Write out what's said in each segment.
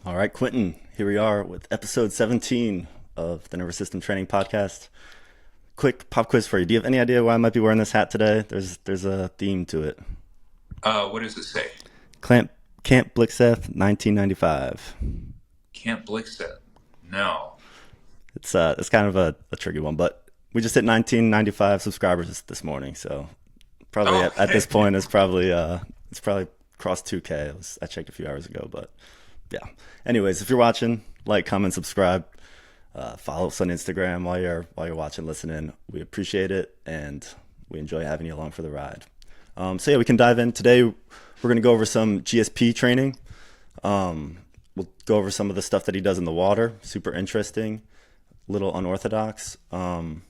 All right, Quinton, here we are with episode 17 of the Nervous System Training Podcast. Quick pop quiz for you. Do you have any idea why I might be wearing this hat today? There's a theme to it. What does it say? Camp Blixeth, 1995. Camp Blixet. No. It's kind of a tricky one, but we just hit 1995 subscribers this morning, so probably Oh, at okay. this point it's probably crossed 2K. I checked a few hours ago, but yeah. Anyways, if you're watching, like, comment, subscribe. Follow us on Instagram while you're watching, listening. We appreciate it, and we enjoy having you along for the ride. So yeah, we can dive in today. We're going to go over some GSP training. We'll go over some of the stuff that he does in the water. Super interesting, little unorthodox. And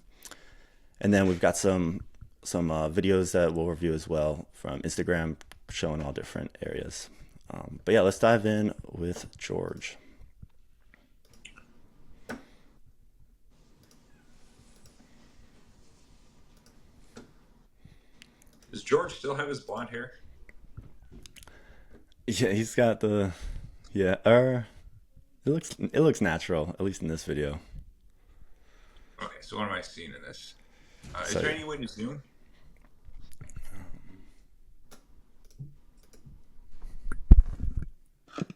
then we've got some videos that we'll review as well from Instagram, showing all different areas. But yeah, let's dive in with George. Does George still have his blonde hair? Yeah, he's got the yeah. It looks natural, at least in this video. Okay, so what am I seeing in this? Is So there yeah, any way to zoom?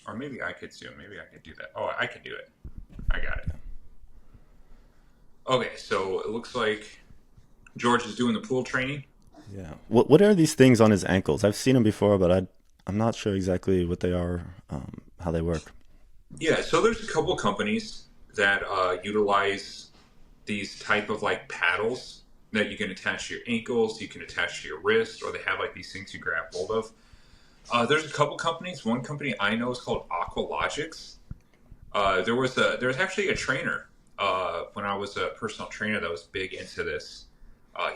Or maybe I could zoom. Maybe I could do that. Oh, I can do it. I got it. Okay, so it looks like George is doing the pool training. yeah. What are these things on his ankles? I've seen them before, but I'm not sure exactly what they are, how they work. Yeah, so there's a couple companies that utilize these type of like paddles that you can attach to your ankles, you can attach to your wrist, or they have like these things you grab hold of. There's a couple companies. One company I know is called Aqua. There was actually a trainer when I was a personal trainer that was big into this.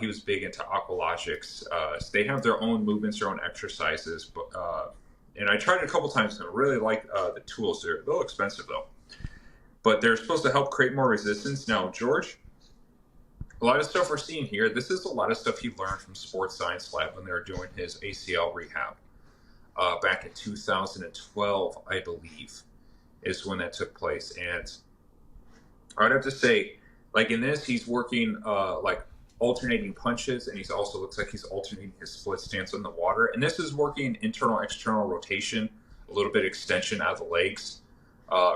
He was big into Aqualogics. So they have their own movements, their own exercises. And I tried it a couple times and I really like the tools. They're a little expensive though, but they're supposed to help create more resistance. Now, George, a lot of stuff we're seeing here, this is a lot of stuff he learned from Sports Science Lab when they were doing his ACL rehab back in 2012, I believe, is when that took place. And I'd have to say, like in this, he's working like alternating punches, and he's also looks like he's alternating his split stance on the water. And this is working internal external rotation, a little bit extension out of the legs.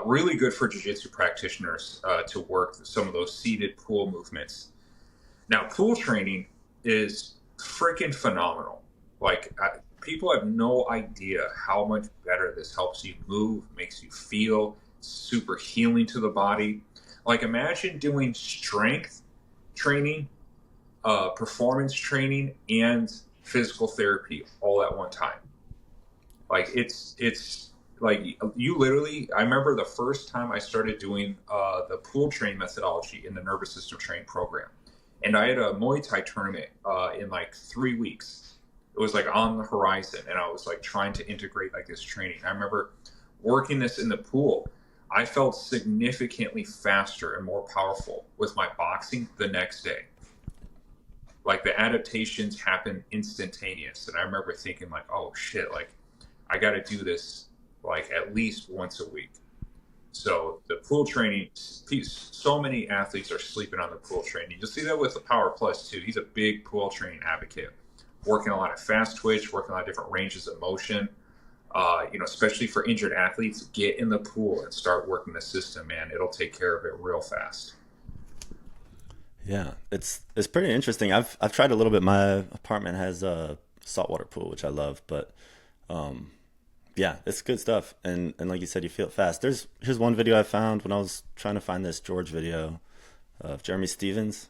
Really good for jiu-jitsu practitioners to work some of those seated pool movements. Now, pool training is freaking phenomenal. People have no idea how much better this helps you move, makes you feel super healing to the body. Like, imagine doing strength training, performance training, and physical therapy all at one time. Like, it's like you literally. I remember the first time I started doing the pool training methodology in the nervous system training program, and I had a Muay Thai tournament in like 3 weeks. It was like on the horizon, and I was like trying to integrate like this training. I remember working this in the pool. I felt significantly faster and more powerful with my boxing the next day. Like the adaptations happen instantaneous, and I remember thinking like, "Oh shit! Like I got to do this like at least once a week." So the pool training, so many athletes are sleeping on the pool training. You'll see that with the Power Plus too. He's a big pool training advocate, working a lot of fast twitch, working a lot of different ranges of motion. Especially for injured athletes, get in the pool and start working the system, man. It'll take care of it real fast. Yeah, it's pretty interesting. I've tried a little bit. My apartment has a saltwater pool, which I love, but um, yeah, it's good stuff. And like you said, you feel it fast. Here's one video I found when I was trying to find this George video of Jeremy Stevens.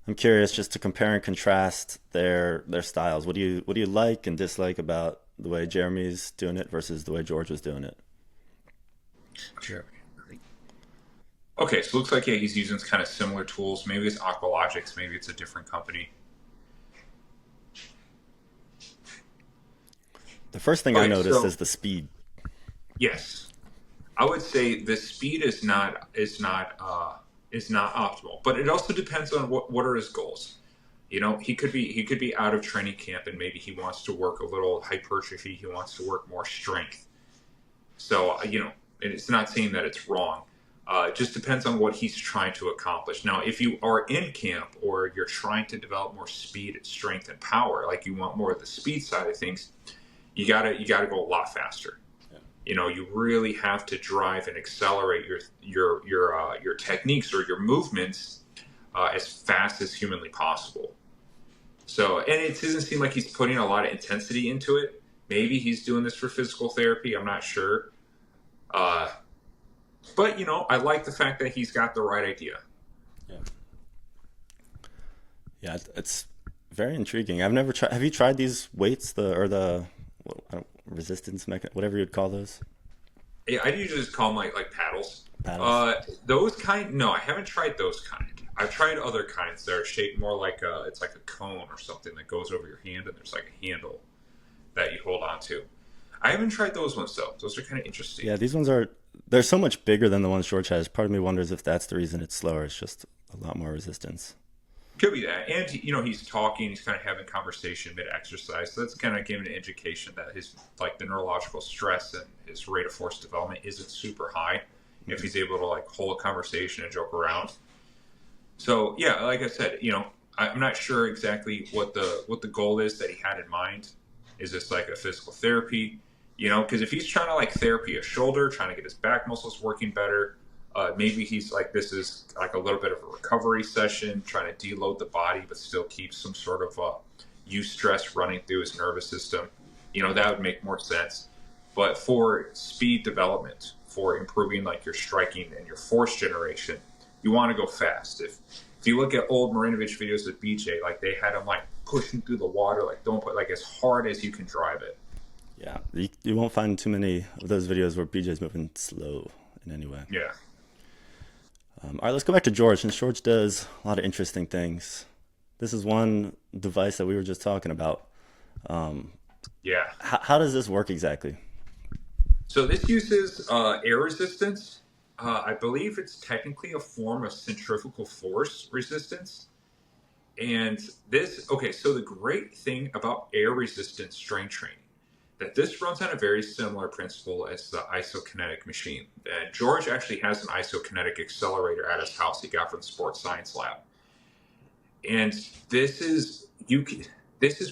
I'm curious just to compare and contrast their styles. What do you like and dislike about the way Jeremy's doing it versus the way George was doing it? Sure. Okay, so it looks like yeah, he's using kind of similar tools. Maybe it's Aqualogics, maybe it's a different company. The first thing I Okay, noticed so is the speed. yes, I would say the speed is not optimal, but it also depends on what are his goals. He could be out of training camp and maybe he wants to work a little hypertrophy. He wants to work more strength. So, and it's not saying that it's wrong. It just depends on what he's trying to accomplish. Now, if you are in camp or you're trying to develop more speed, strength, and power, like you want more of the speed side of things, you gotta go a lot faster. You know, you really have to drive and accelerate your techniques or your movements as fast as humanly possible. So, and it doesn't seem like he's putting a lot of intensity into it. Maybe he's doing this for physical therapy. I'm not sure. Uh, but, you know, I like the fact that he's got the right idea. Yeah. Yeah, it's very intriguing. I've never tried. Have you tried these weights, resistance whatever you'd call those? Yeah, I usually just call them like paddles. Paddles. Those kind, no, I haven't tried those kind. I've tried other kinds that are shaped more like it's like a cone or something that goes over your hand, and there's like a handle that you hold on to. I haven't tried those ones though. Those are kind of interesting. Yeah, these ones they're so much bigger than the ones George has. Part of me wonders if that's the reason it's slower. It's just a lot more resistance. Could be that, and you know, he's talking, he's kind of having conversation mid-exercise, so that's kind of giving an indication that his like the neurological stress and his rate of force development isn't super high. If he's able to like hold a conversation and joke around. So yeah, like I said, you know, I'm not sure exactly what the goal is that he had in mind. Is this like a physical therapy? You know, because if he's trying to like therapy a shoulder, trying to get his back muscles working better, maybe he's like, this is like a little bit of a recovery session, trying to deload the body, but still keep some sort of eustress running through his nervous system. You know, that would make more sense. But for speed development, for improving like your striking and your force generation, you want to go fast. If you look at old Marinovich videos with BJ, like they had him like pushing through the water, like don't put like as hard as you can drive it. Yeah, you won't find too many of those videos where BJ's moving slow in any way. Yeah. All right, let's go back to George. And George does a lot of interesting things. This is one device that we were just talking about. Yeah. How does this work exactly? So this uses air resistance. I believe it's technically a form of centrifugal force resistance. And this, okay, so the great thing about air resistance strength training, that this runs on a very similar principle as the isokinetic machine. And George actually has an isokinetic accelerator at his house he got from the sports science lab. And this is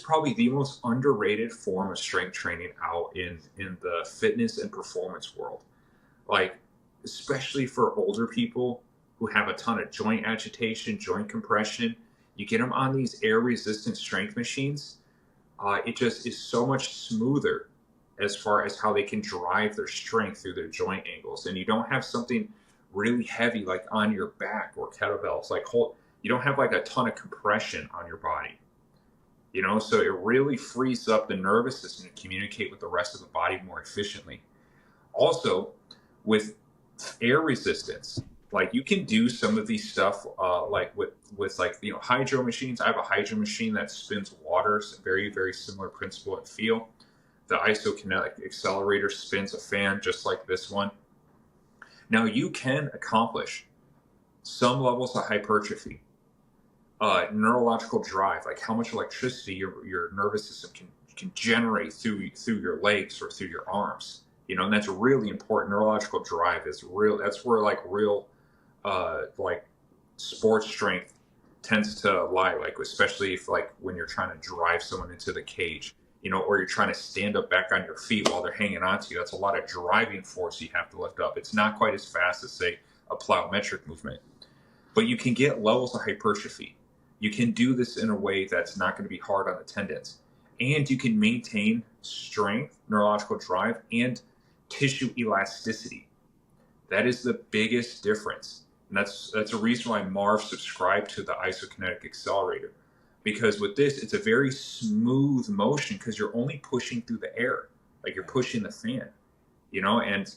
probably the most underrated form of strength training out in the fitness and performance world. Like, especially for older people who have a ton of joint agitation, joint compression, you get them on these air resistant strength machines. It just is so much smoother as far as how they can drive their strength through their joint angles. And you don't have something really heavy like on your back or kettlebells. You don't have like a ton of compression on your body. You know, so it really frees up the nervous system to communicate with the rest of the body more efficiently. Also, with air resistance, like you can do some of these stuff like with like, you know, hydro machines. I have a hydro machine that spins water. It's a very, very similar principle and feel. The isokinetic accelerator spins a fan just like this one. Now you can accomplish some levels of hypertrophy, neurological drive, like how much electricity your nervous system can generate through your legs or through your arms. You know, and that's really important. Neurological drive is real. That's where like real like sports strength tends to lie, like especially if like when you're trying to drive someone into the cage, you know, or you're trying to stand up back on your feet while they're hanging on to you. That's a lot of driving force you have to lift up. It's not quite as fast as, say, a plyometric movement, but you can get levels of hypertrophy. You can do this in a way that's not going to be hard on the tendons, and you can maintain strength, neurological drive, and tissue elasticity. That is the biggest difference. And that's a reason why Marv subscribed to the isokinetic accelerator, because with this, it's a very smooth motion because you're only pushing through the air, like you're pushing the fan, you know, and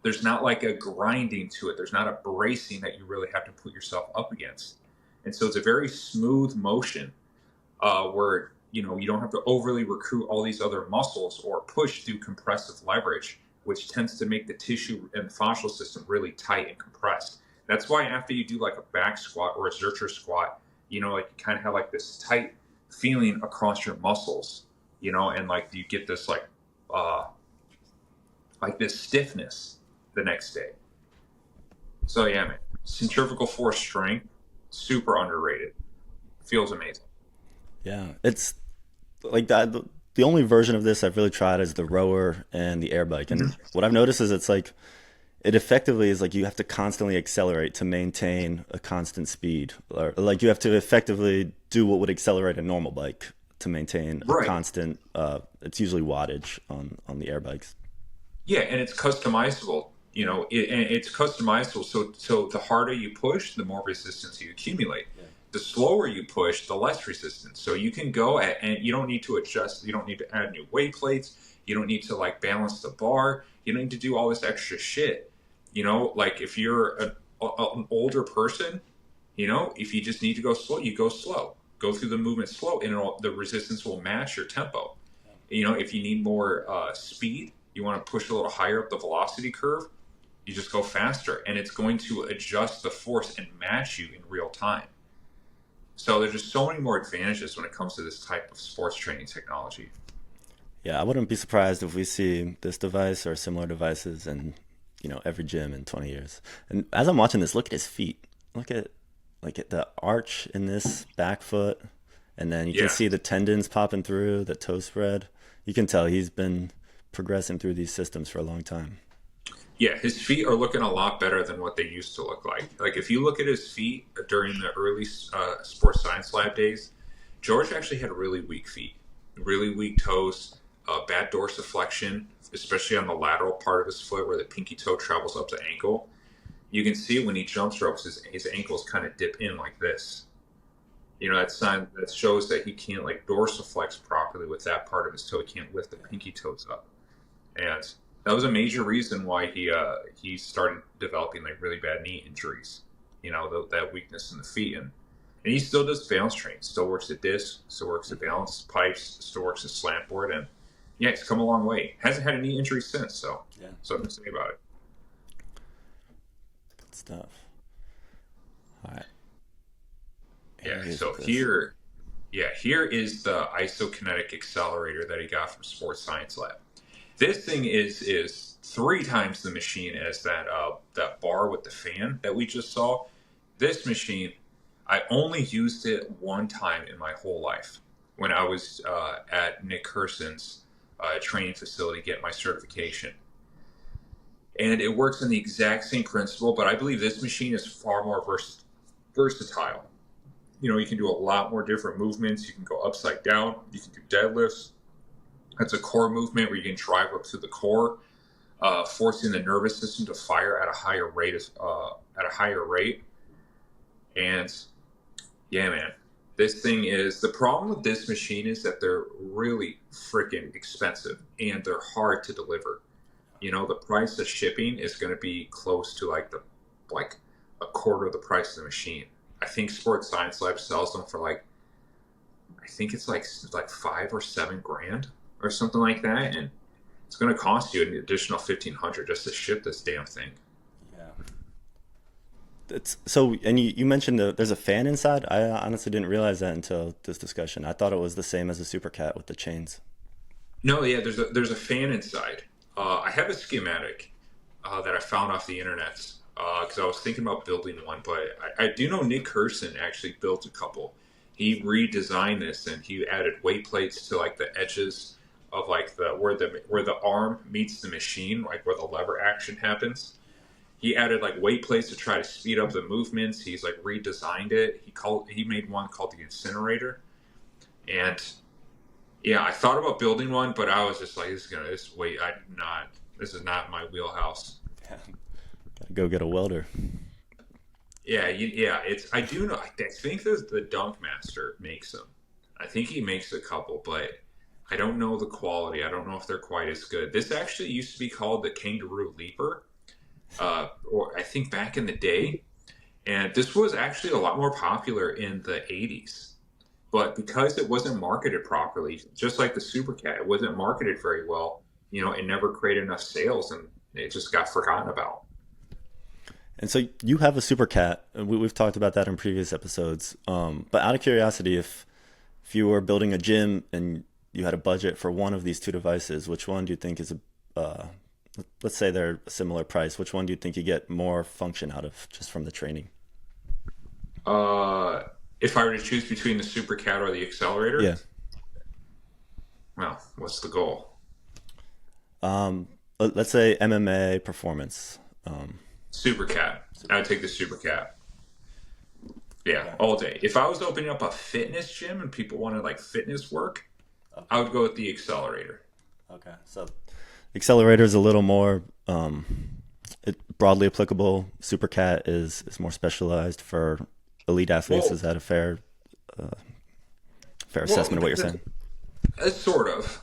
there's not like a grinding to it. There's not a bracing that you really have to put yourself up against. And so it's a very smooth motion where, you know, you don't have to overly recruit all these other muscles or push through compressive leverage, which tends to make the tissue and fascial system really tight and compressed. That's why after you do like a back squat or a Zercher squat, you know, like you kind of have like this tight feeling across your muscles, you know, and like you get this like this stiffness, the next day. So yeah, man, centrifugal force strength, super underrated. Feels amazing. Yeah, it's like that. The only version of this I've really tried is the rower and the air bike, and Mhm. what I've noticed is it's like it effectively is like you have to constantly accelerate to maintain a constant speed, or like you have to effectively do what would accelerate a normal bike to maintain a Right. constant. It's usually wattage on the air bikes. Yeah, and it's customizable. And it's customizable. So the harder you push, the more resistance you accumulate. The slower you push, the less resistance. So you can go and you don't need to adjust. You don't need to add new weight plates. You don't need to like balance the bar. You don't need to do all this extra shit. Like if you're an older person, if you just need to go slow, you go slow. Go through the movement slow, and the resistance will match your tempo. If you need more speed, you want to push a little higher up the velocity curve, you just go faster, and it's going to adjust the force and match you in real time. So there's just so many more advantages when it comes to this type of sports training technology. Yeah, I wouldn't be surprised if we see this device or similar devices in every gym in 20 years. And as I'm watching this, look at his feet. Look at at the arch in this back foot, and then you can Yeah. see the tendons popping through the toe spread. You can tell he's been progressing through these systems for a long time. Yeah, his feet are looking a lot better than what they used to look like. Like if you look at his feet during the early sports science lab days, George actually had really weak feet, really weak toes, bad dorsiflexion, especially on the lateral part of his foot where the pinky toe travels up to ankle. You can see when he jump ropes, his ankles kind of dip in like this. That sign that shows that he can't like dorsiflex properly with that part of his toe. He can't lift the pinky toes up, and that was a major reason why he started developing like really bad knee injuries. That weakness in the feet, and he still does balance training, still works the disc, still works the balance pipes, still works the slant board, and yeah, he's come a long way. Hasn't had a knee injury since, so Yeah, something to say about it. good stuff. All right, here Yeah. he is So with this. here is the isokinetic accelerator that he got from Sports Science Lab. This thing is 3 times the machine as that bar with the fan that we just saw. This machine, I only used it one time in my whole life when I was at Nick Kerson's training facility getting my certification. And it works on the exact same principle, but I believe this machine is far more versatile. You can do a lot more different movements. You can go upside down. You can do deadlifts. That's a core movement where you can drive up to the core, forcing the nervous system to fire at a higher rate. And yeah, man, this thing is the problem with this machine is that they're really freaking expensive and they're hard to deliver. The price of shipping is going to be close to like a quarter of the price of the machine. I think Sports Science Lab sells them for I think it's like 5 or 7 grand or something like that, and it's going to cost you an additional 1,500 just to ship this damn thing. Yeah. It's so, and you mentioned there's a fan inside. I honestly didn't realize that until this discussion. I thought it was the same as a SuperCat with the chains. No, yeah, there's a fan inside. I have a schematic that I found off the internet because I was thinking about building one, but I do know Nick Kerson actually built a couple. He redesigned this and he added weight plates to like the edges of like the arm meets the machine, like where the lever action happens. He added like weight plates to try to speed up the movements. He's like redesigned it. He made one called the Accelerator, and yeah, I thought about building one, but I was just like, this is not my wheelhouse. Yeah. Gotta go get a welder. Yeah, I do know. I think the Dunk Master makes them. I think he makes a couple, but I don't know the quality. I don't know if they're quite as good. This actually used to be called the Kangaroo Leaper, or I think back in the day, and this was actually a lot more popular in the '80s. But because it wasn't marketed properly, just like the SuperCat, it wasn't marketed very well. It never created enough sales, and it just got forgotten about. And so you have a SuperCat. We've talked about that in previous episodes. But out of curiosity, if you were building a gym and you had a budget for one of these two devices, which one do you think is let's say they're a similar price. Which one do you think you get more function out of just from the training? Uh, if I were to choose between the SuperCat or the Accelerator, Yeah. well, what's the goal? Let's say MMA performance. SuperCat. I would take the SuperCat. Yeah, all day. If I was opening up a fitness gym and people wanted like fitness work, I would go with the Accelerator. Okay. So Accelerator is a little more broadly applicable. SuperCat is more specialized for elite athletes. Well, Is that a fair well, assessment of what you're saying? sort of.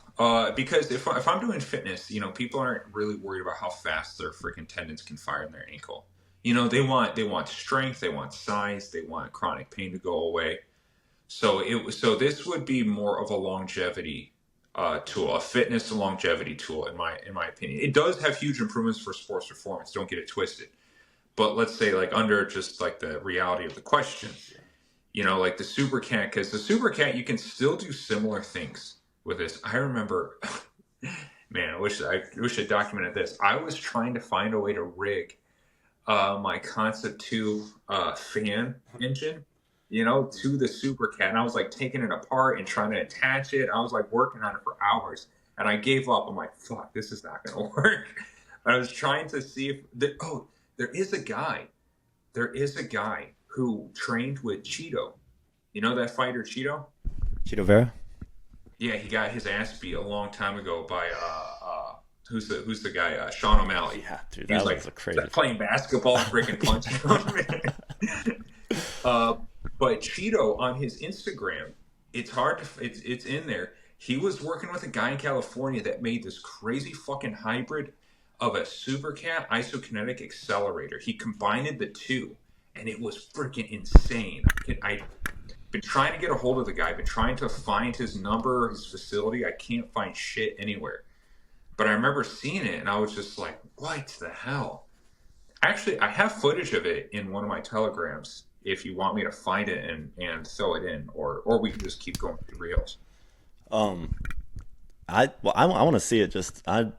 Because if I'm doing fitness, people aren't really worried about how fast their freaking tendons can fire in their ankle. They want strength, they want size, they want chronic pain to go away. So this would be more of a longevity tool, a fitness and longevity tool in my opinion. It does have huge improvements for sports performance. Don't get it twisted. But let's say like under just like the reality of the question, like the SuperCat, because the SuperCat you can still do similar things with this. I remember, man, I wish I documented this. I was trying to find a way to rig my Concept 2 fan engine, to the SuperCat. And I was like taking it apart and trying to attach it. I was like working on it for hours and I gave up. I'm like, fuck, this is not going to work. But I was trying to see if, there is a guy. There is a guy who trained with Cheeto. You know that fighter Cheeto? Cheeto Vera? Yeah, he got his ass beat a long time ago by who's the guy? Sean O'Malley. Yeah, dude, He was that like was a crazy. playing basketball, freaking punching him. But Cheeto on his Instagram, it's hard to it's in there. He was working with a guy in California that made this crazy fucking hybrid of a SuperCat isokinetic accelerator. He combined the two, and it was freaking insane. I've been trying to get a hold of the guy. I've been trying to find his number, his facility. I can't find shit anywhere. But I remember seeing it, and I was just like, what the hell? Actually, I have footage of it in one of my telegrams if you want me to find it and throw it in, or we can just keep going through reels. Um, I want to see it. I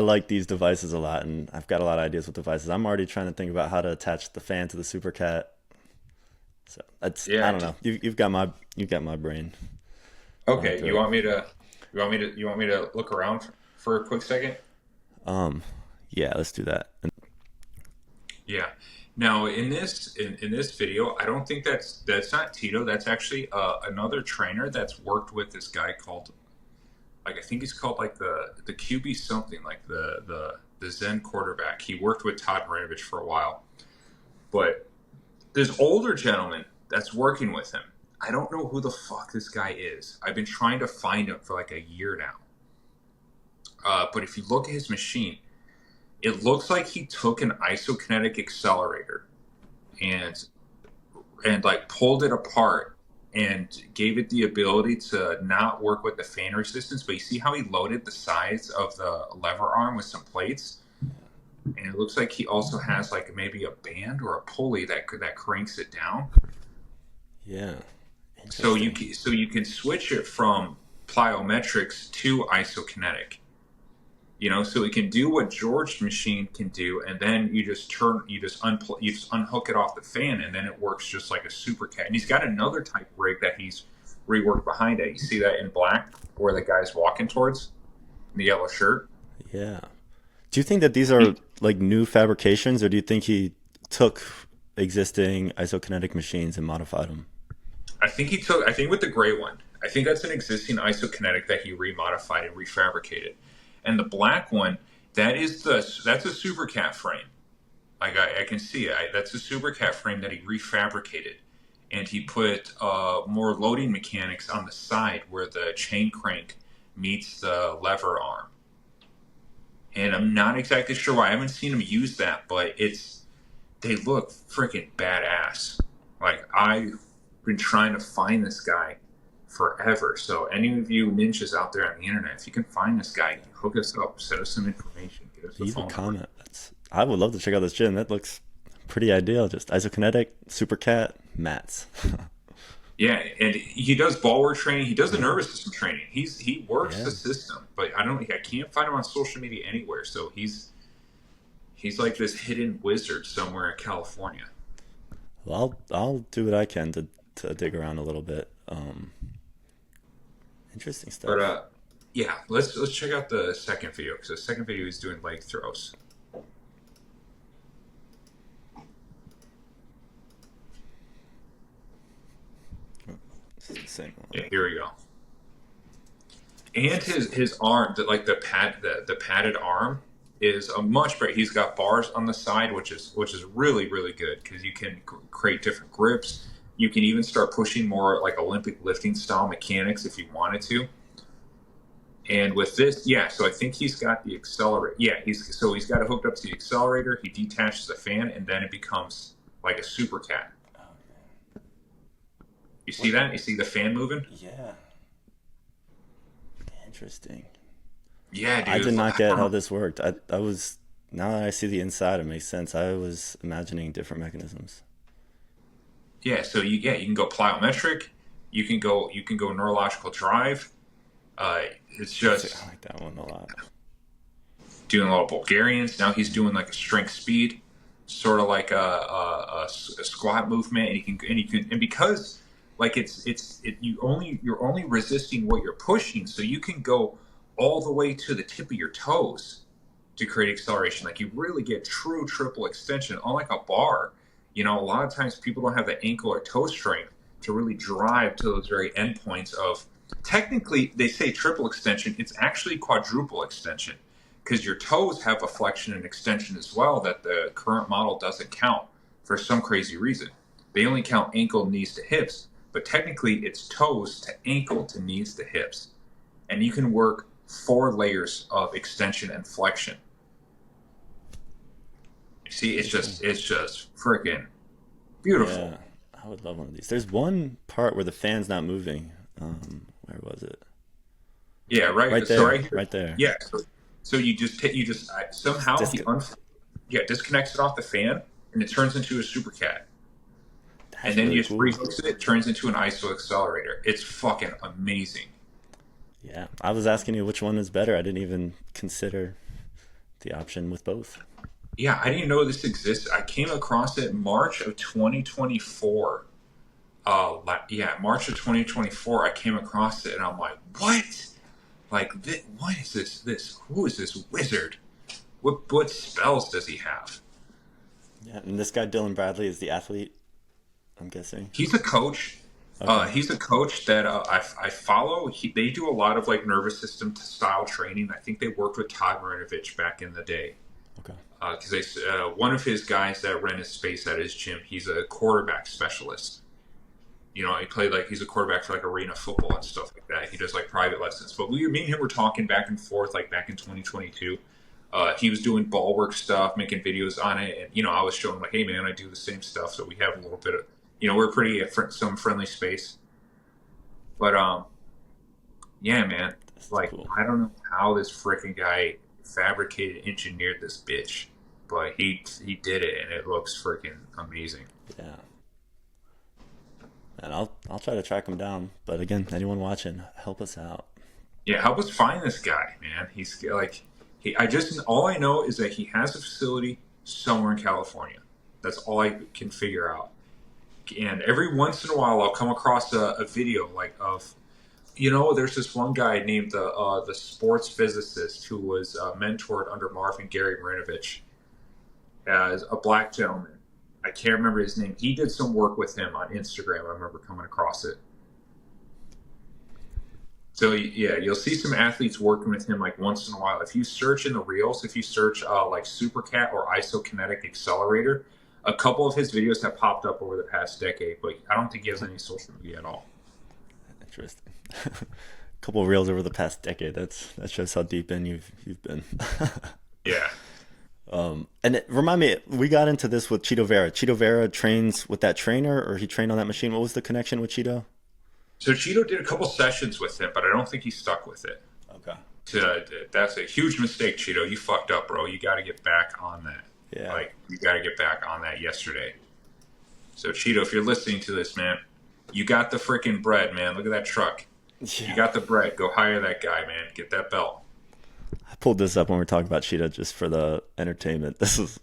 like these devices a lot, and I've got a lot of ideas with devices. I'm already trying to think about how to attach the fan to the SuperCat. So that's Yeah. I don't know. You've got my brain. Okay, through you want me to look around for a quick second? Yeah, let's do that. Yeah. Now in this video, I don't think that's not Tito. That's actually another trainer that's worked with this guy called, like, I think he's called like the QB something, like the Zen quarterback. He worked with Todd Marinovich for a while, but this older gentleman that's working with him, I don't know who the fuck this guy is. I've been trying to find him for like a year now. But if you look at his machine, it looks like he took an isokinetic accelerator and like pulled it apart and gave it the ability to not work with the fan resistance. But you see how he loaded the sides of the lever arm with some plates? And it looks like he also has like maybe a band or a pulley that cranks it down. Yeah. So you can switch it from plyometrics to isokinetic. So it can do what George's machine can do, and then you just unhook it off the fan, and then it works just like a SuperCat. And he's got another type rig that he's reworked behind it. You see that in black, where the guy's walking towards, in the yellow shirt. Yeah. Do you think that these are like new fabrications, or do you think he took existing isokinetic machines and modified them? I think with the gray one, I think that's an existing isokinetic that he remodified and refabricated. And the black one, that's a SuperCat frame. Like I can see it. That's a SuperCat frame that he refabricated, and he put more loading mechanics on the side where the chain crank meets the lever arm. And I'm not exactly sure why. I haven't seen him use that, but they look freaking badass. Like, I've been trying to find this guy forever. So any of you ninjas out there on the internet, if you can find this guy, hook us up, send us some information, get us the Leave phone a number. comment. I would love to check out this gym. That looks pretty ideal. Just isokinetic, SuperCat, mats. Yeah, and he does ball work training. He does the nervous system training. He works Yeah. the system, but I can't find him on social media anywhere. So he's like this hidden wizard somewhere in California. Well, I'll do what I can to dig around a little bit. Interesting But stuff. yeah, let's check out the second video because the second video he's doing leg throws. This is the same one. Yeah, here we go. And his arm, like the padded arm, is a much better. He's got bars on the side, which is really really good because you can create different grips. You can even start pushing more like Olympic lifting style mechanics if you wanted to. And with this, yeah, so I think he's got the accelerator. Yeah, he's got it hooked up to the accelerator. He detaches the fan, and then it becomes like a SuperCat. You see that? You see the fan moving? Yeah. Interesting. Yeah, dude. I did not get how this worked. I was now that I see the inside, it makes sense. I was imagining different mechanisms. Yeah, so you can go plyometric. You can go neurological drive. It's just I like that one a lot. doing a little Bulgarians. Now he's doing like a strength speed, sort of like a squat movement, and and because like you're only resisting what you're pushing, so you can go all the way to the tip of your toes to create acceleration. Like you really get true triple extension, unlike a bar. A lot of times people don't have the ankle or toe strength to really drive to those very endpoints of. Technically, they say triple extension. It's actually quadruple extension because your toes have a flexion and extension as well that the current model doesn't count for some crazy reason. They only count ankle, knees to hips, but technically it's toes to ankle to knees to hips. And you can work 4 layers of extension and flexion. You see, it's just freaking beautiful. Yeah, I would love one of these. There's one part where the fan's not moving. Where was it? Yeah, right. Right So there. right here, Right there. yeah. So somehow disconnects it off the fan, and it turns into a SuperCat. That's And then really you just cool. refix it, it turns into an ISO accelerator. It's fucking amazing. Yeah, I was asking you which one is better. I didn't even consider the option with both. Yeah, I didn't even know this existed. I came across it March of 2024. March of 2024. I came across it, and I'm like, what? Like, what is this? Who is this wizard? What spells does he have? Yeah, and this guy Dylan Bradley is the athlete, I'm guessing. He's a coach. Okay. He's a coach that I follow. They do a lot of like nervous system style training. I think they worked with Todd Marinovich back in the day. Okay. Because one of his guys that ran his space at his gym, he's a quarterback specialist. He played he's a quarterback for like arena football and stuff like that. He does like private lessons. But me and him were talking back and forth like back in 2022. He was doing ball work stuff, making videos on it, and I was showing him like, hey man, I do the same stuff. So we have a little bit of, we're pretty some friendly space. But yeah, man, That's like cool. I don't know how this freaking guy fabricated, engineered this bitch, but he did it, and it looks freaking amazing. Yeah. And I'll try to track him down. But again, anyone watching, help us out. Yeah, help us find this guy, man. He's like, all I know is that he has a facility somewhere in California. That's all I can figure out. And every once in a while, I'll come across a video like of, there's this one guy named the sports physicist who was mentored under Marvin Gary Marinovich as a black gentleman. I can't remember his name. He did some work with him on Instagram. I remember coming across it. So yeah, you'll see some athletes working with him like once in a while. If you search in the reels, if you search like SuperCat or Isokinetic Accelerator, a couple of his videos have popped up over the past decade, but I don't think he has any social media at all. Interesting. A couple of reels over the past decade. That shows how deep in you've been. Yeah. And remind me, we got into this with Cheeto Vera. Cheeto Vera trains with that trainer, or he trained on that machine. What was the connection with Cheeto? So Cheeto did a couple sessions with him, but I don't think he stuck with it. Okay. That's a huge mistake, Cheeto. You fucked up, bro. You got to get back on that. Yeah. You got to get back on that yesterday. So Cheeto, if you're listening to this, man, You got the freaking bread, man. Look at that truck. You Yeah. got the bread. Go hire that guy, man. Get that belt. I pulled this up when we are talking about Cheetah just for the entertainment. This is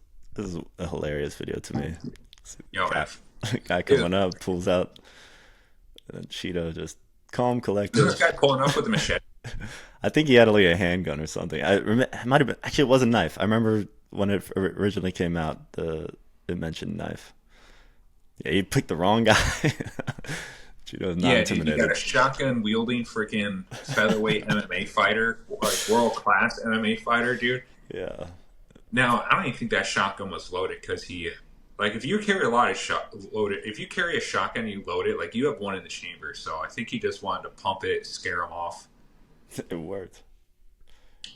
a hilarious video to me. Yo, man. Guy, guy Isn't coming up, pulls out, and Cheetah just calm, this collected. guy pulling up with a machete? I think he had like a handgun or something. It might have been actually it was a knife. I remember when it originally came out, it mentioned knife. Yeah, he picked the wrong guy. Cheetah was not Yeah, dude, you got intimidated. a shotgun wielding freaking featherweight MMA fighter, like world class MMA fighter, dude. Yeah, Now, I don't even think that shotgun was loaded because like, if you carry a lot of if you carry a shotgun and you load it, like, you have one in the chamber. So I think he just wanted to pump it, scare him off. it worked.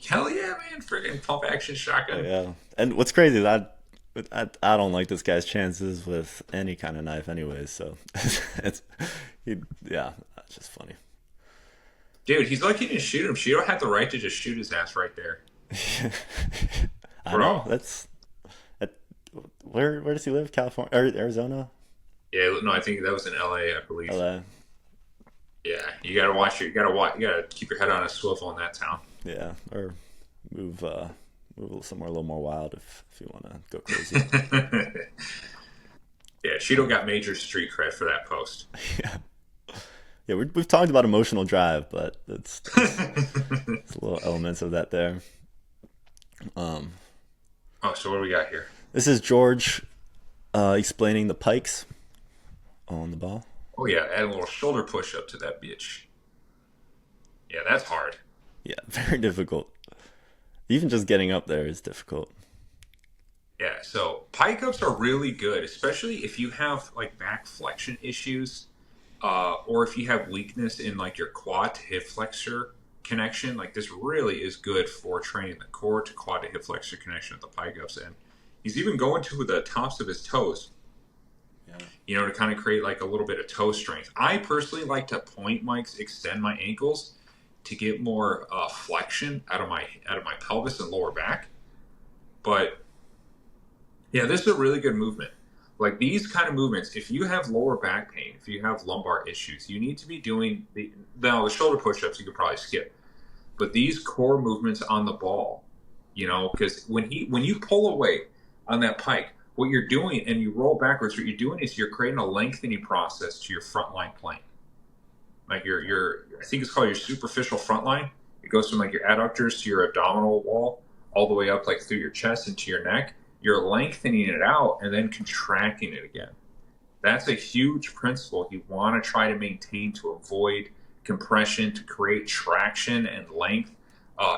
Hell yeah, man! Freaking pump action shotgun. Yeah, and what's crazy is I don't like this guy's chances with any kind of knife, anyways. So it's yeah, it's just funny. Dude, he's lucky he didn't shoot him. Shido had the right to just shoot his ass right there. I know Bro. that, where does he live? California or Arizona? Yeah, no, I think that was in LA, I believe. LA. Yeah, you gotta watch you gotta watch, you gotta keep your head on a swivel in that town. Yeah, or move move somewhere a little more wild if you want to go crazy. Yeah, Shido got major street cred for that post. Yeah, yeah. We've talked about emotional drive, but it's little elements of that there. Um, Oh, so what do we got here? this is George explaining the pikes on the ball. Oh yeah, add a little shoulder push up to that bitch. Yeah, that's hard. Yeah, very difficult. Even just getting up there is difficult. Yeah, so pike ups are really good, especially if you have like back flexion issues, or if you have weakness in like your quad to hip flexor connection. Like, this really is good for training the core to quad to hip flexor connection at the pike ups, and he's even going to the tops of his toes, Yeah. to kind of create like a little bit of toe strength. I personally like to point mics, extend my ankles to get more flexion out of my pelvis and lower back. But yeah, this is a really good movement. Like, these kind of movements, if you have lower back pain, if you have lumbar issues, you need to be doing now the shoulder push-ups you could probably skip, but these core movements on the ball, because when you pull away on that pike, what you're doing and you roll backwards, what you're doing is you're creating a lengthening process to your front line plane. Like, your I think it's called your superficial front line. It goes from like your adductors to your abdominal wall, all the way up like through your chest into your neck. You're lengthening it out and then contracting it again. That's a huge principle you want to try to maintain to avoid compression, to create traction and length,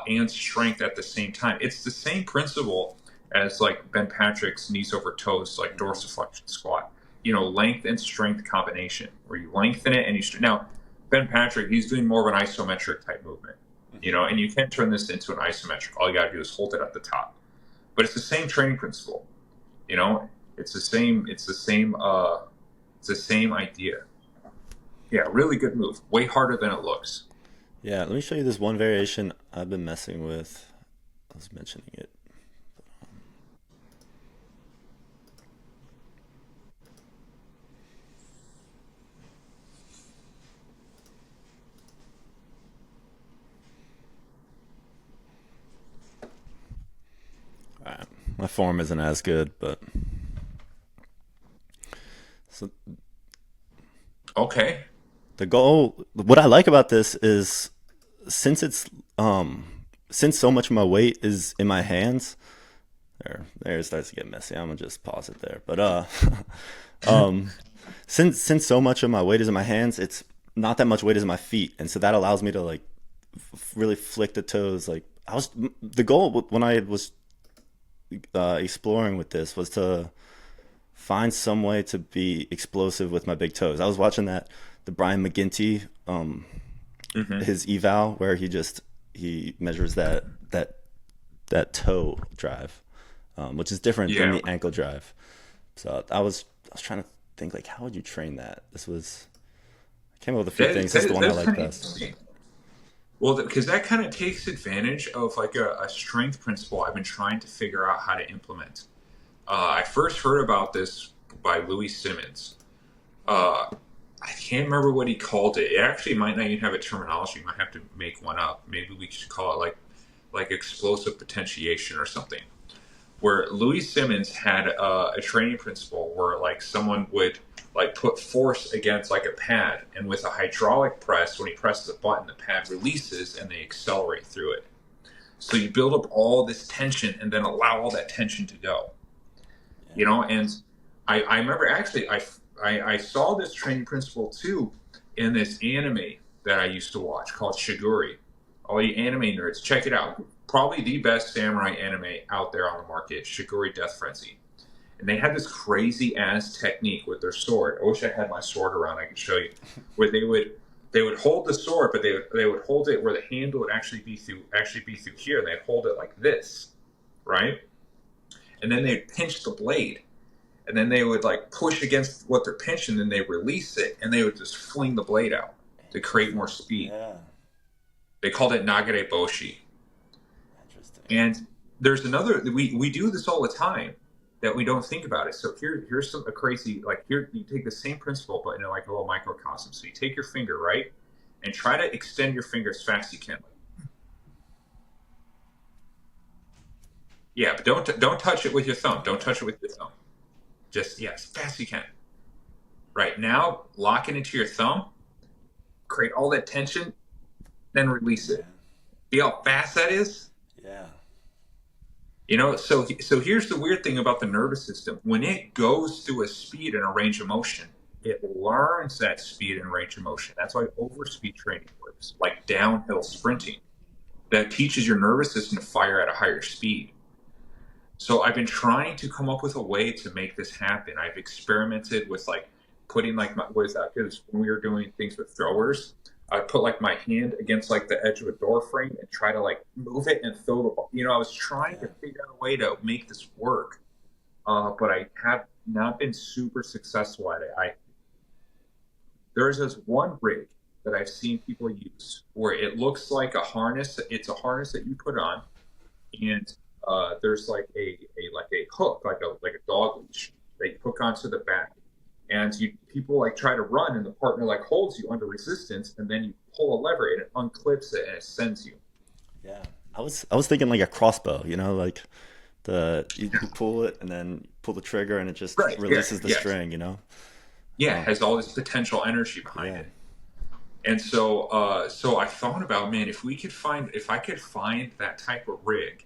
and strength at the same time. It's the same principle as like Ben Patrick's knees over toes, like dorsiflexion squat. Length and strength combination, where you lengthen it and now Ben Patrick, he's doing more of an isometric type movement, and you can turn this into an isometric. All you got to do is hold it at the top. But it's the same training principle, It's the same. It's the same idea. Yeah, really good move. Way harder than it looks. Yeah, let me show you this one variation I've been messing with. I was mentioning it. All right. My form isn't as good, but so Okay. the goal, what I like about this is since it's since so much of my weight is in my hands, there it starts to get messy. I'm gonna just pause it there. But um since so much of my weight is in my hands, it's not that much weight is in my feet, and so that allows me to like really flick the toes. Like, the goal when I was exploring with this was to find some way to be explosive with my big toes. I was watching the Brian McGinty his eval where he measures that toe drive, which is different than Yeah. the ankle drive. So I was trying to think, like, how would you train that? I came up with a few things. This is the one I That's like kind of best. interesting. Well, because that kind of takes advantage of like a strength principle I've been trying to figure out how to implement. I first heard about this by Louis Simmons. I can't remember what he called it. It actually might not even have a terminology. You might have to make one up. Maybe we should call it like explosive potentiation or something. Where Louis Simmons had a training principle where like someone would like put force against like a pad, and with a hydraulic press, when he presses a button, the pad releases and they accelerate through it. So you build up all this tension and then allow all that tension to go. You know, and I remember actually I saw this training principle too in this anime that I used to watch called Shiguri. All you anime nerds, check it out. Probably the best samurai anime out there on the market, Shiguri Death Frenzy. And they had this crazy ass technique with their sword. I wish I had my sword around, I could show you. Where they would hold the sword, but they would hold it where the handle would actually be through here, and they'd hold it like this, right? And then they'd pinch the blade. And then they would like push against what they're pinching, and they release it, and they would just fling the blade out to create more speed. Yeah. They called it Nagare Boshi. Interesting. And there's another, we do this all the time that we don't think about it. So here's a crazy, like here, you take the same principle, but in like a little microcosm. So you take your finger, right? And try to extend your finger as fast as you can. Yeah, but don't touch it with your thumb. Don't touch it with your thumb. Just, as fast as you can. Right, now, lock it into your thumb, create all that tension, then release it. See how fast that is? Yeah. You know, so here's the weird thing about the nervous system. When it goes through a speed and a range of motion, it learns that speed and range of motion. That's why overspeed training works, like downhill sprinting. That teaches your nervous system to fire at a higher speed. So I've been trying to come up with a way to make this happen. I've experimented with like putting like because when we were doing things with throwers, I put like my hand against like the edge of a door frame and try to like move it and throw the ball. You know, I was trying to figure out a way to make this work, but I have not been super successful at it. There's this one rig that I've seen people use where it looks like a harness. It's a harness that you put on, and there's like a hook, like a dog leash that you hook onto the back, and people like try to run, and the partner like holds you under resistance, and then you pull a lever and it unclips it and it sends you. Yeah, I was thinking like a crossbow, you know, like you pull it and then pull the trigger and it just releases the string, you know. Yeah, it has all this potential energy behind it. And so I thought about, man, if I could find that type of rig.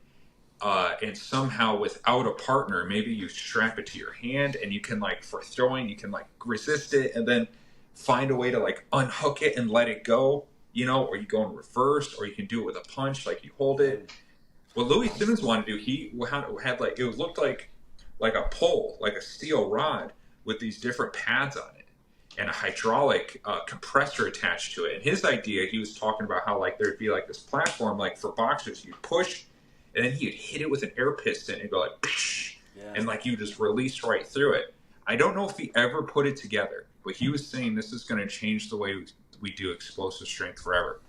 And somehow without a partner, maybe you strap it to your hand and you can like, for throwing, you can like resist it and then find a way to like unhook it and let it go, you know, or you go in reverse, or you can do it with a punch, like you hold it. What Louis Simmons wanted to do, he had like, it looked like a pole, like a steel rod with these different pads on it and a hydraulic compressor attached to it. And his idea, he was talking about how like there'd be like this platform, like for boxers, you push, and then he'd hit it with an air piston and go like, psh, and like you just release right through it. I don't know if he ever put it together, but he was saying this is going to change the way we do explosive strength forever.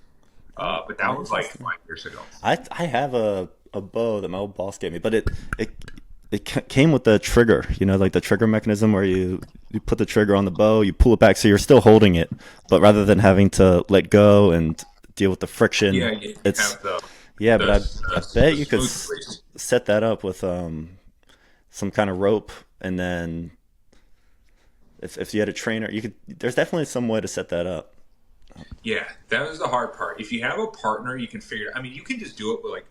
But that was like 5 years ago. I have a bow that my old boss gave me, but it came with the trigger, you know, like the trigger mechanism where you put the trigger on the bow, you pull it back, so you're still holding it, but rather than having to let go and deal with the friction, but I bet you could set that up with some kind of rope, and then if you had a trainer, there's definitely some way to set that up. Yeah, that was the hard part. If you have a partner, you can figure it. I mean, you can just do it with like,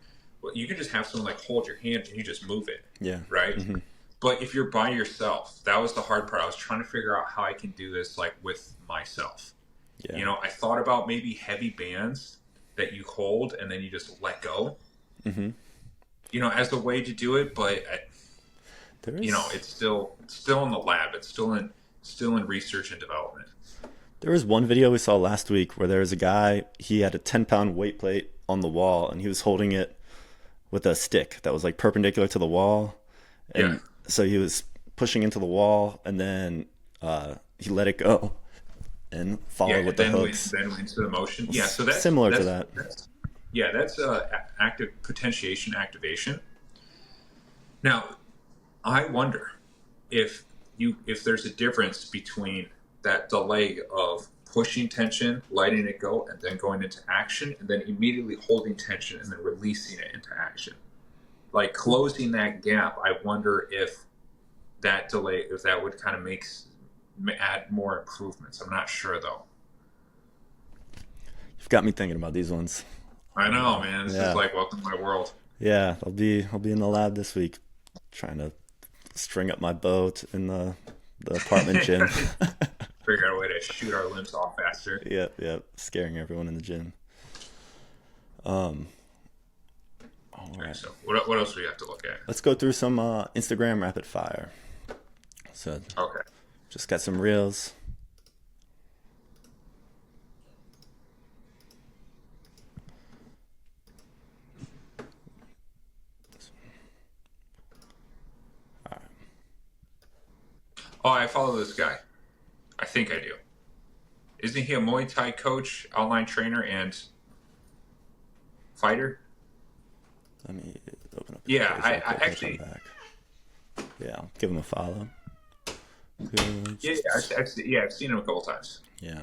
you can just have someone like hold your hand and you just move it. Yeah. Right. Mm-hmm. But if you're by yourself, that was the hard part. I was trying to figure out how I can do this like with myself. Yeah. You know, I thought about maybe heavy bands that you hold and then you just let go. Mm-hmm. You know, as a way to do it, but you know, it's still in the lab. It's still in research and development. There was one video we saw last week where there was a guy, he had a 10-pound weight plate on the wall and he was holding it with a stick that was like perpendicular to the wall. And so he was pushing into the wall and then he let it go and followed with the hooks. Then went into the motion. Yeah, so that's similar to that. That's active potentiation activation. Now, I wonder if there's a difference between that delay of pushing tension, letting it go, and then going into action, and then immediately holding tension and then releasing it into action. Like closing that gap, I wonder if that delay, if that would kind of add more improvements. I'm not sure though. You've got me thinking about these ones. I know, man. This Yeah. is like welcome to my world. Yeah, I'll be in the lab this week, trying to string up my bow in the apartment gym. Figure out a way to shoot our limbs off faster. Yep, scaring everyone in the gym. All Okay, right, so what else do we have to look at? let's go through some Instagram rapid fire. So Okay. just got some reels. Oh, I follow this guy. I think I do. Isn't he a Muay Thai coach, online trainer, and fighter? Let me open up. His Yeah, page I real quick and actually. come back. Yeah, I'll give him a follow. Good. Yeah, I've seen him a couple times. Yeah.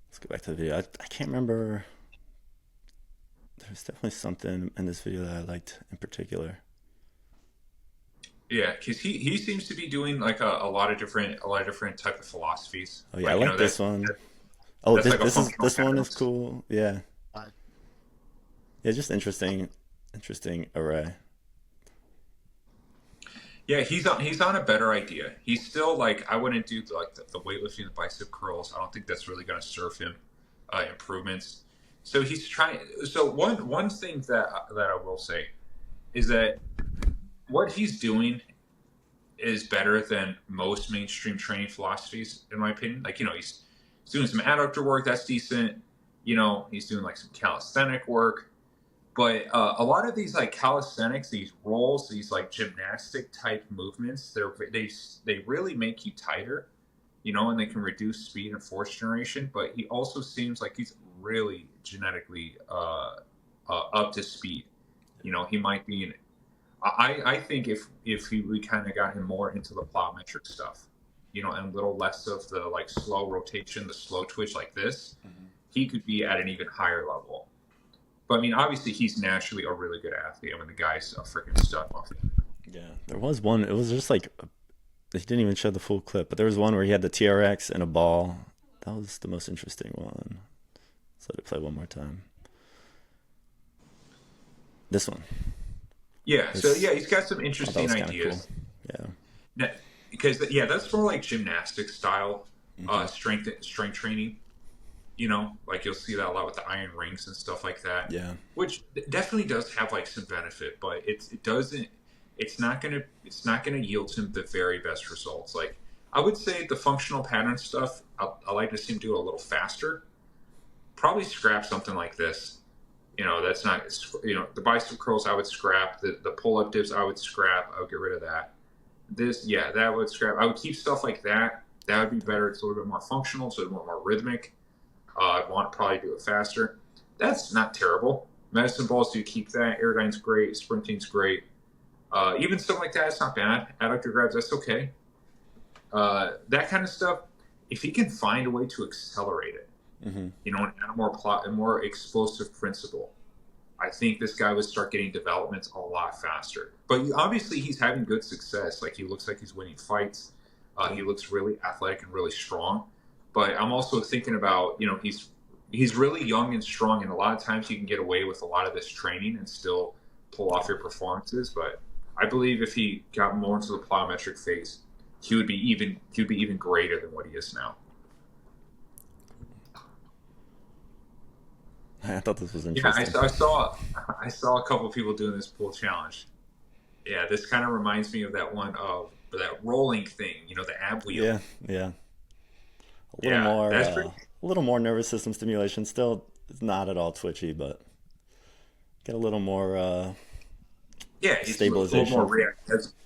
Let's go back to the video. I can't remember. There's definitely something in this video that I liked in particular. Yeah, because he seems to be doing like a lot of different type of philosophies. Oh yeah, I like this one. that- Oh, that's like a this functional one is patterns. cool. Yeah. Yeah, just interesting array. Yeah, he's on a better idea. He's still like I wouldn't do like the weightlifting, the bicep curls. I don't think that's really going to serve him improvements. So he's trying. So one thing that I will say is that what he's doing is better than most mainstream training philosophies, in my opinion. Like he's doing some adductor work that's decent. He's doing like some calisthenic work. But a lot of these like calisthenics, these rolls, these like gymnastic type movements, they really make you tighter, and they can reduce speed and force generation. But he also seems like he's really genetically up to speed. He might be. I think if we kind of got him more into the plyometric stuff, and a little less of the like slow rotation, the slow twitch like this, he could be at an even higher level. But I mean, obviously, he's naturally a really good athlete. I mean, the guy's a freaking stud off. Yeah, there was one. It was just like they didn't even show the full clip, but there was one where he had the TRX and a ball. That was the most interesting one. So let it play one more time. This one. Yeah. So yeah, he's got some interesting ideas. Cool. Yeah. Because that's more like gymnastic style strength training. Like you'll see that a lot with the iron rings and stuff like that. Yeah. Which definitely does have like some benefit, but it's not gonna yield him the very best results. Like I would say the functional pattern stuff, I like to see him do it a little faster. Probably scrap something like this. That's not, the bicep curls I would scrap, the pull-up dips I would scrap, I would get rid of that. That would scrap. I would keep stuff like that. That would be better. It's a little bit more functional, so it's more rhythmic. I'd want to probably do it faster. That's not terrible. Medicine balls do keep that. Airdyne's great. Sprinting's great. Even stuff like that, it's not bad. Adductor grabs, that's okay. That kind of stuff, if he can find a way to accelerate it, and add a more explosive principle, I think this guy would start getting developments a lot faster. But obviously, he's having good success. Like he looks like he's winning fights. He looks really athletic and really strong. But I'm also thinking about, he's really young and strong, and a lot of times you can get away with a lot of this training and still pull off your performances. But I believe if he got more into the plyometric phase, he would be even greater than what he is now. I thought this was interesting. Yeah, I saw a couple of people doing this pull challenge. Yeah, this kind of reminds me of that one of that rolling thing, the ab wheel. Yeah. A little more nervous system stimulation. Still not at all twitchy, but get a little more stabilization. A little more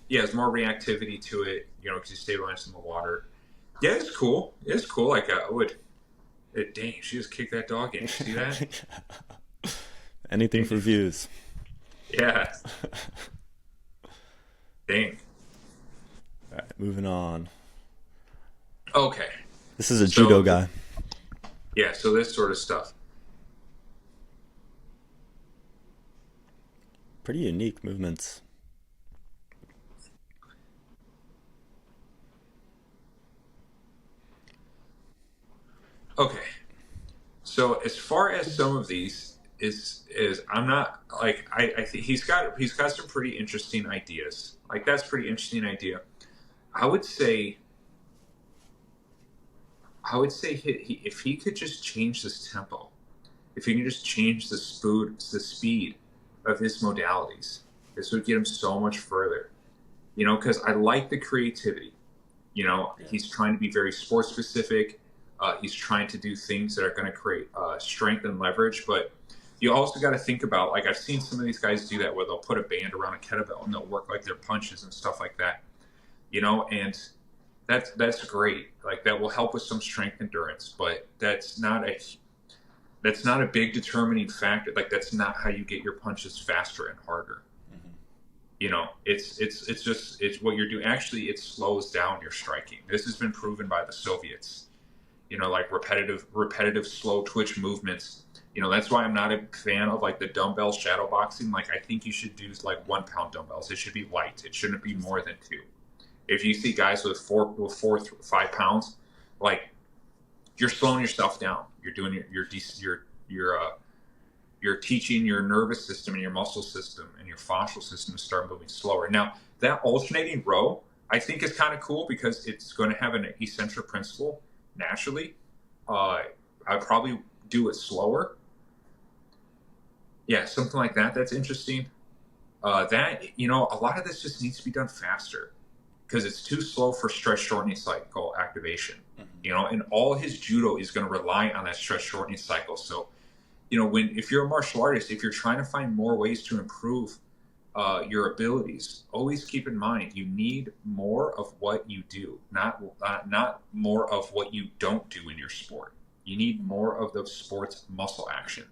there's more reactivity to it, because you stabilize in the water. Yeah, it's cool. It's cool. Like I would. Dang, she just kicked that dog in. You see that? Anything for views. Yeah. Dang. All right, moving on. Oh, This is a judo So guy. yeah, so this sort of stuff. Pretty unique movements. Okay. So as far as some of these is I'm not like I think he's got some pretty interesting ideas. Like that's pretty interesting idea. I would say if he could just change this tempo, if he can just change the speed of his modalities, this would get him so much further. You know, because I like the creativity. You know, he's trying to be very sport specific. He's trying to do things that are going to create strength and leverage. But you also got to think about, like, I've seen some of these guys do that where they'll put a band around a kettlebell and they'll work like their punches and stuff like that. You know, and that's great. Like that will help with some strength endurance, but that's not a big determining factor. Like that's not how you get your punches faster and harder. You know, it's what you're doing. Actually, it slows down your striking. This has been proven by the Soviets. You know, like repetitive slow twitch movements. You know, that's why I'm not a fan of like the dumbbell shadow boxing. Like I think you should do like 1 pound dumbbells. It should be light. It shouldn't be more than 2. If you see guys with 5 pounds, like you're slowing yourself down. You're doing you're teaching your nervous system and your muscle system and your fascial system to start moving slower. Now, that alternating row, I think is kind of cool because it's going to have an eccentric principle naturally. I'd probably do it slower. Yeah, something like that. That's interesting. You know, a lot of this just needs to be done faster because it's too slow for stretch shortening cycle activation. You know, and all his judo is going to rely on that stretch shortening cycle. So, you know, if you're a martial artist, if you're trying to find more ways to improve your abilities, always keep in mind you need more of what you do, not more of what you don't do in your sport. You need more of the sport's muscle action,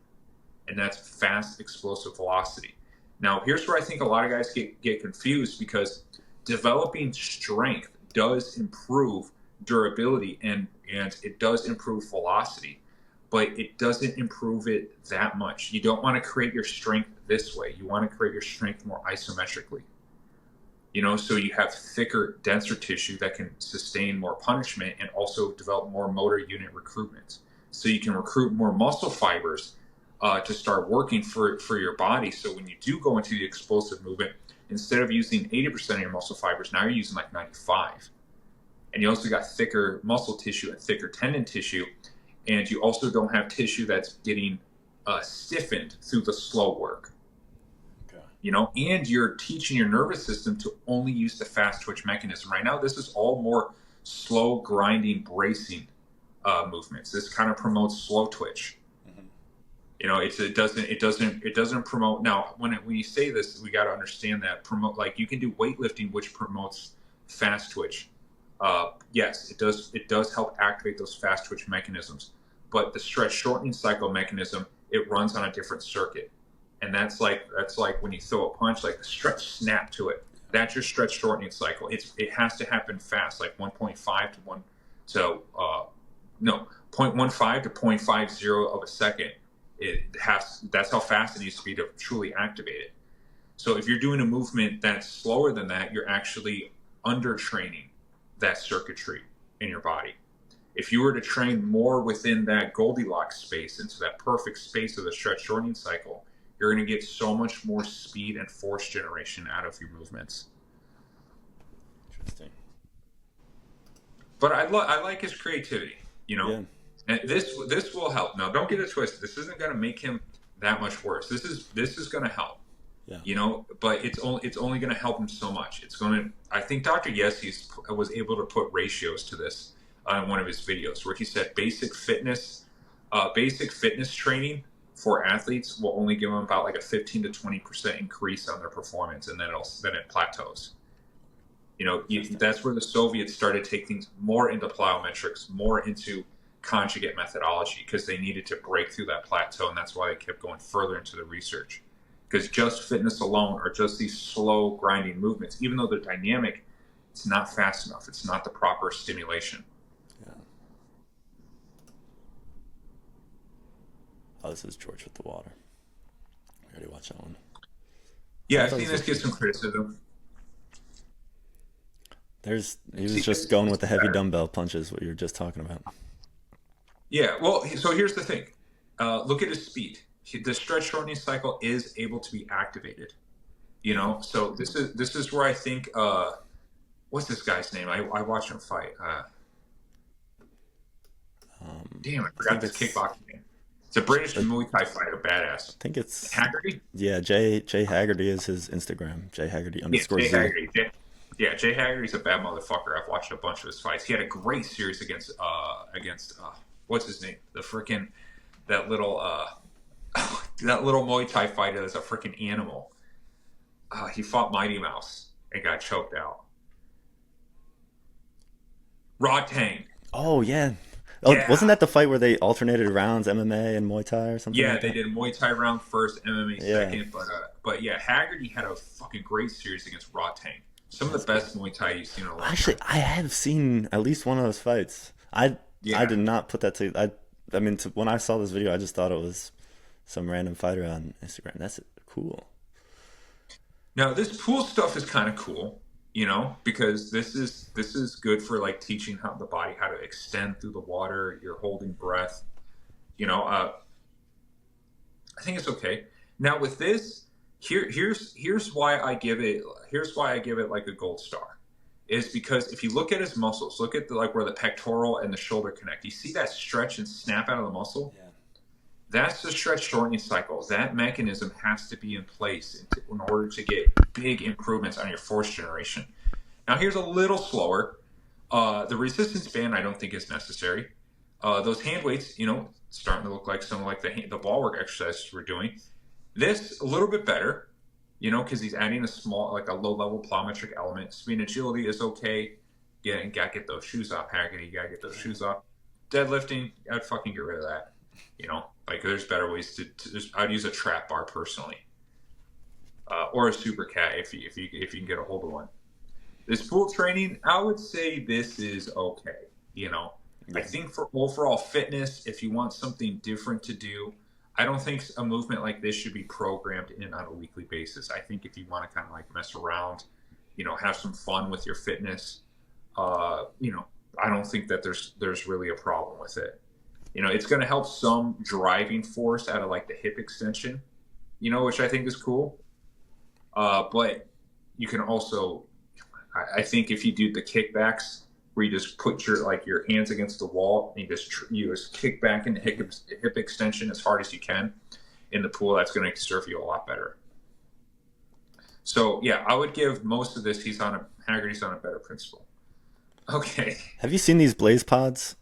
and that's fast, explosive velocity. Now, here's where I think a lot of guys get confused because developing strength does improve durability and it does improve velocity, but it doesn't improve it that much. You don't want to create your strength this way. You want to create your strength more isometrically. You know, so you have thicker, denser tissue that can sustain more punishment and also develop more motor unit recruitment. So you can recruit more muscle fibers to start working for your body. So when you do go into the explosive movement, instead of using 80% of your muscle fibers, now you're using like 95. And you also got thicker muscle tissue and thicker tendon tissue. And you also don't have tissue that's getting stiffened through the slow work. Okay. You know, and you're teaching your nervous system to only use the fast twitch mechanism. Right now, this is all more slow grinding, bracing movements. This kind of promotes slow twitch. You know, it doesn't promote. Now, when you say this, we got to understand that like you can do weightlifting, which promotes fast twitch. Yes, it does help activate those fast twitch mechanisms, but the stretch shortening cycle mechanism, it runs on a different circuit, and that's like when you throw a punch, like the stretch snap to it. That's your stretch shortening cycle. It has to happen fast, like 1.5 to 1 to 0.15 to 0.50 of a second. That's how fast it needs to be to truly activate it. So if you're doing a movement that's slower than that, you're actually under training that circuitry in your body. If you were to train more within that Goldilocks space, into that perfect space of the stretch shortening cycle, you're going to get so much more speed and force generation out of your movements. Interesting. But I like his creativity, you know. Yeah. And this will help. Now, don't get it twisted. This isn't going to make him that much worse. This is going to help. Yeah. You know, but it's only going to help him so much. I think Dr. Yessi was able to put ratios to this in one of his videos where he said basic fitness training for athletes will only give them about like a 15 to 20% increase on their performance, and then it plateaus. You know, that's where the Soviets started taking things more into plyometrics, more into conjugate methodology, because they needed to break through that plateau, and that's why they kept going further into the research. Because just fitness alone, or just these slow grinding movements, even though they're dynamic, it's not fast enough. It's not the proper stimulation. Yeah. Oh, this is George with the water. I already watched that one. Yeah, I I've thought seen this this was get some criticism. he was See, just going this with the is heavy better. dumbbell punches, what you were just talking about. Yeah, well, so here's the thing. Look at his speed. The stretch shortening cycle is able to be activated. You Yeah. know, so this is where I think what's this guy's name? I watched him fight. Damn, I I forgot think this it's kickboxing name. It's a British I Muay Thai fighter, badass. think it's Haggerty? yeah, Jay Haggerty is his Instagram. Jay Haggerty Yeah, underscore Jay Z. Haggerty. Yeah, Jay Haggerty's a bad motherfucker. I've watched a bunch of his fights. He had a great series against what's his name? The freaking that little that little Muay Thai fighter that's a freaking animal. He fought Mighty Mouse and got choked out. Rod Tang. Oh yeah. Oh, wasn't Yeah. that the fight where they alternated rounds, MMA and Muay Thai or something Yeah, like they that? did Muay Thai round first, MMA Yeah, second, but yeah, Haggerty had a fucking great series against Rod Tang. Some of the that's cool. best Muay Thai you've seen in a long Actually, time. I have seen at least one of those fights. I Yeah. did not put that to. I mean, when I saw this video, I just thought it was some random fighter on Instagram. That's cool. Now this pool stuff is kind of cool, because this is good for like teaching how the body how to extend through the water. You're holding breath. You know, I think it's okay. Now with this, here's why I give it like a gold star, is because if you look at his muscles, look at like where the pectoral and the shoulder connect. You see that stretch and snap out of the muscle. Yeah. That's the stretch shortening cycle. That mechanism has to be in place in order to get big improvements on your force generation. Now, here's a little slower. The resistance band, I don't think is necessary. Those hand weights, starting to look like some like the ball work exercises we're doing. This a little bit better, because he's adding a small, like a low level plyometric element. Speed and agility is okay. Yeah, and gotta get those shoes off, Hackett. You gotta get those shoes off. Deadlifting, I'd fucking get rid of that. Like there's better ways I'd use a trap bar personally, or a SuperCat if you can get a hold of one. This pool training, I would say this is okay. I Yeah. think for overall fitness, if you want something different to do, I don't think a movement like this should be programmed in on a weekly basis. I think if you want to kind of like mess around, have some fun with your fitness, I don't think that there's really a problem with it. It's going to help some driving force out of like the hip extension, which I think is cool. But you can also, I think if you do the kickbacks where you just put your hands against the wall and you just kick back into hip extension as hard as you can in the pool, that's going to serve you a lot better. So yeah, I would give most of this. Haggerty's on a better principle. Okay. Have you seen these Blaze pods?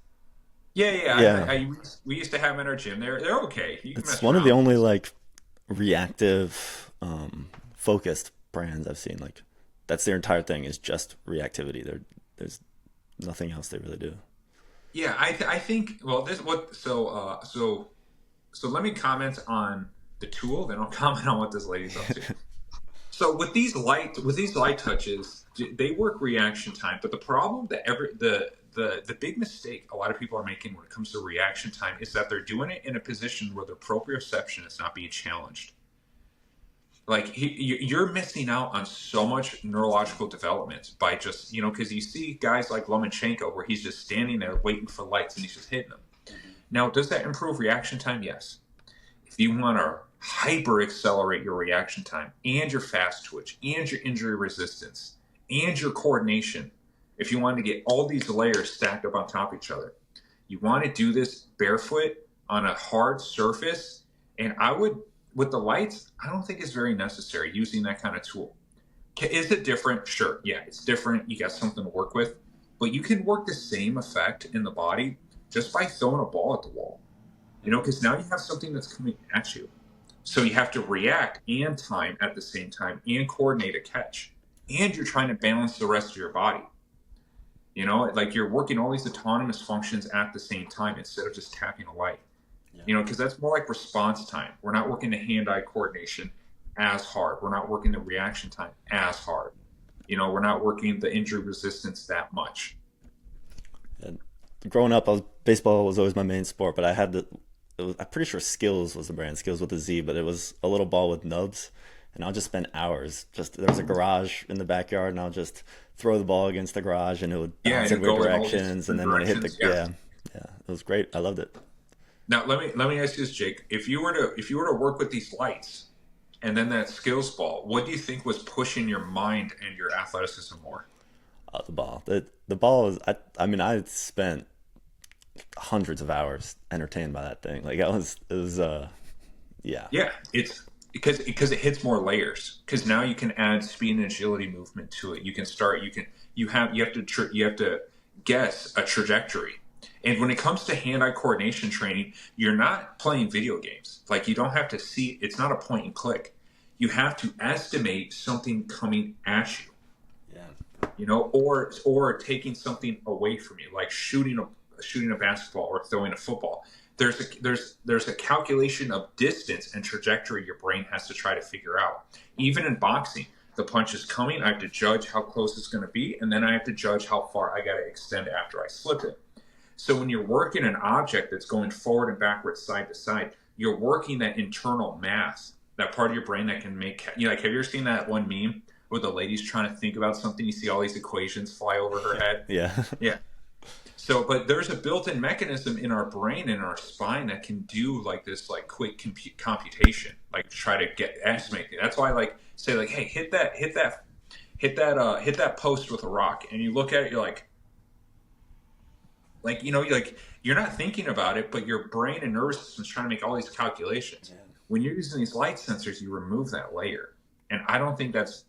Yeah. Yeah, We used to have them in our gym. They're okay. You can it's mess one of the around. only like reactive, focused brands I've seen. Like that's their entire thing is just reactivity. There's nothing else they really do. Yeah, I think. Well, this what so let me comment on the tool, then I'll comment on what this lady's up to. So with these light touches, they work reaction time. But the problem that the big mistake a lot of people are making when it comes to reaction time is that they're doing it in a position where their proprioception is not being challenged. Like you're missing out on so much neurological development by just because you see guys like Lomachenko where he's just standing there waiting for lights and he's just hitting them. Now, does that improve reaction time? Yes. If you want to hyper accelerate your reaction time and your fast twitch and your injury resistance and your coordination, if you want to get all these layers stacked up on top of each other, you want to do this barefoot on a hard surface. And with the lights, I don't think it's very necessary using that kind of tool. Is it different? Sure. Yeah, it's different. You got something to work with, but you can work the same effect in the body just by throwing a ball at the wall, because now you have something that's coming at you. So you have to react and time at the same time and coordinate a catch. And you're trying to balance the rest of your body. Like you're working all these autonomous functions at the same time instead of just tapping a light. Because that's more like response time. We're not working the hand-eye coordination as hard. We're not working the reaction time as hard. We're not working the injury resistance that much. And growing up, baseball was always my main sport, but I had I'm pretty sure Skills was the brand, Skills with a Z, but it was a little ball with nubs. And I'll just spend hours. Just there was a garage in the backyard, and I'll just throw the ball against the garage, and it would Yeah, bounce and in it weird go in all these directions. And different then when it hit the directions. Yeah. yeah, it was great. I loved it. Now let me ask you this, Jake. If you were to work with these lights and then that skills ball, what do you think was pushing your mind and your athleticism more? The ball, the ball is. I mean, I spent hundreds of hours entertained by that thing. Like it was yeah, Yeah, it's because it hits more layers. Because now you can add speed and agility movement to it. You can start. You have to guess a trajectory. And when it comes to hand-eye coordination training, you're not playing video games. Like you don't have to see. It's not a point and click. You have to estimate something coming at you. yeah, You know, or taking something away from you, like shooting a basketball or throwing a football. There's a calculation of distance and trajectory your brain has to try to figure out. Even in boxing, the punch is coming. I have to judge how close it's going to be, and then I have to judge how far I got to extend after I slip it. So when you're working an object that's going forward and backwards, side to side, you're working that internal math, that part of your brain that can make. You know, like, have you ever seen that one meme where the lady's trying to think about something? You see all these equations fly over her head. yeah. Yeah. So, but there's a built-in mechanism in our brain and our spine that can do like this, like quick computation, like try to estimate it. That's why I like say like, hey, hit that post with a rock, and you look at it, you're like you know, you're not thinking about it, but your brain and nervous system's trying to make all these calculations. Yeah. When you're using these light sensors, you remove that layer, and I don't think that's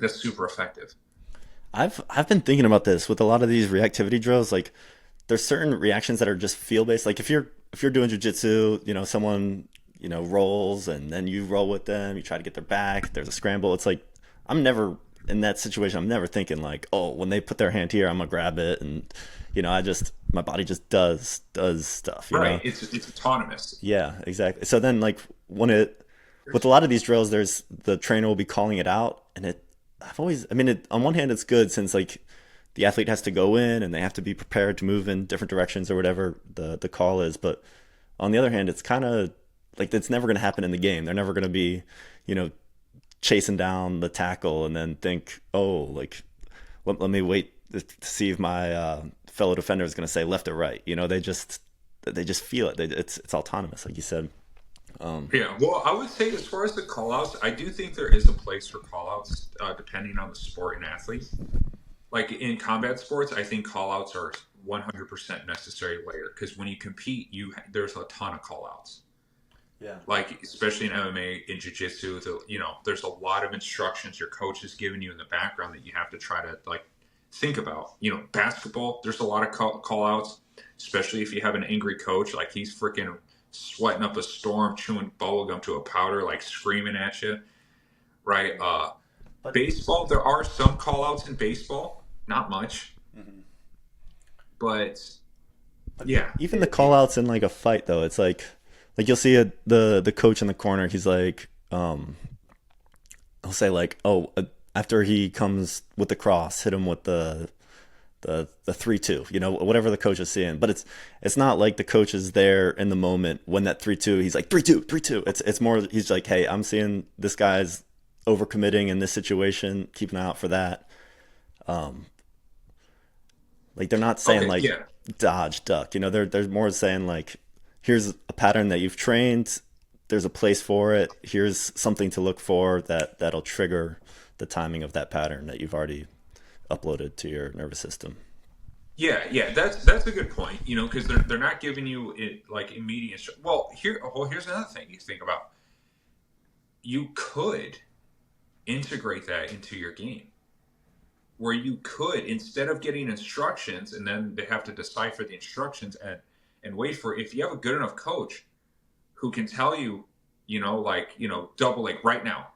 super effective. I've been thinking about this with a lot of these reactivity drills. Like, there's certain reactions that are just feel based. Like if you're doing jujitsu, you know, someone rolls and then you roll with them. You try to get their back. There's a scramble. It's like I'm never in that situation. I'm never thinking like, oh, when they put their hand here, I'm gonna grab it, and my body just does stuff. You know? It's autonomous. Yeah, exactly. So then like with a lot of these drills, there's the trainer will be calling it out, and on one hand, it's good since like the athlete has to go in and they have to be prepared to move in different directions or whatever the call is. But on the other hand, it's kind of like it's never going to happen in the game. They're never going to be, chasing down the tackle and then think, oh, like let me wait to see if my fellow defender is going to say left or right. They just feel it. It's autonomous, like you said. Yeah, well, I would say as far as the call-outs, I do think there is a place for call-outs depending on the sport and athlete. Like in combat sports, I think call-outs are 100% necessary layer because when you compete, there's a ton of call-outs. Yeah. Like especially in MMA, in jiu-jitsu, there's a lot of instructions your coach is giving you in the background that you have to try to like think about. Basketball, there's a lot of call-outs, especially if you have an angry coach, like he's freaking sweating up a storm, chewing bubblegum to a powder, like screaming at you, right? Baseball, there are some call-outs in baseball, not much, but yeah. Even the call-outs in like a fight, though, it's like you'll see the coach in the corner. He's like, he'll say like, oh, after he comes with the cross, hit him with the 3-2, whatever the coach is seeing. But it's not like the coach is there in the moment when that 3-2, he's like 3-2, 3-2. It's more he's like, hey, I'm seeing this guy's overcommitting in this situation, keep an eye out for that. Like they're not saying dodge, duck. They're more saying like, here's a pattern that you've trained. There's a place for it. Here's something to look for that'll trigger the timing of that pattern that you've already uploaded to your nervous system. Yeah, that's a good point. Because they're not giving you it like immediate. Here's another thing you think about. You could integrate that into your game, where you could, instead of getting instructions and then they have to decipher the instructions and wait for it. If you have a good enough coach who can tell you, doubling right now,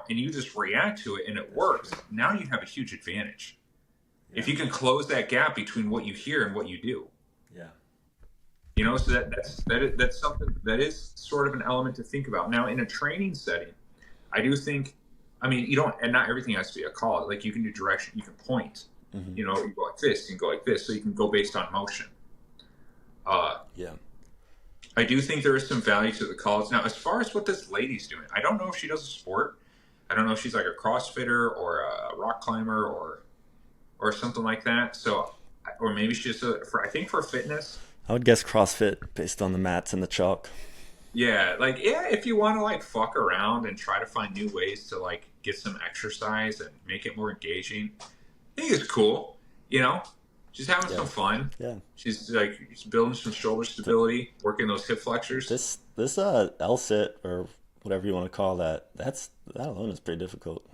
and you just react to it and it works, now you have a huge advantage. Yeah. If you can close that gap between what you hear and what you do. Yeah. So that's something that is sort of an element to think about. Now, in a training setting, I do think, you don't, and not everything has to be a call. Like you can do direction, you can point, you go like this, you can go like this, so you can go based on motion. Yeah. I do think there is some value to the calls. Now, as far as what this lady's doing, I don't know if she does a sport. I don't know if she's like a CrossFitter or a rock climber or something like that. So, or maybe she's just for I think for fitness. I would guess CrossFit based on the mats and the chalk. Yeah, like yeah, if you want to like fuck around and try to find new ways to like get some exercise and make it more engaging, I think it's cool. You know, she's having Yeah, some fun. yeah. She's building some shoulder stability, working those hip flexors. This L sit or whatever you want to call that. That alone is pretty difficult.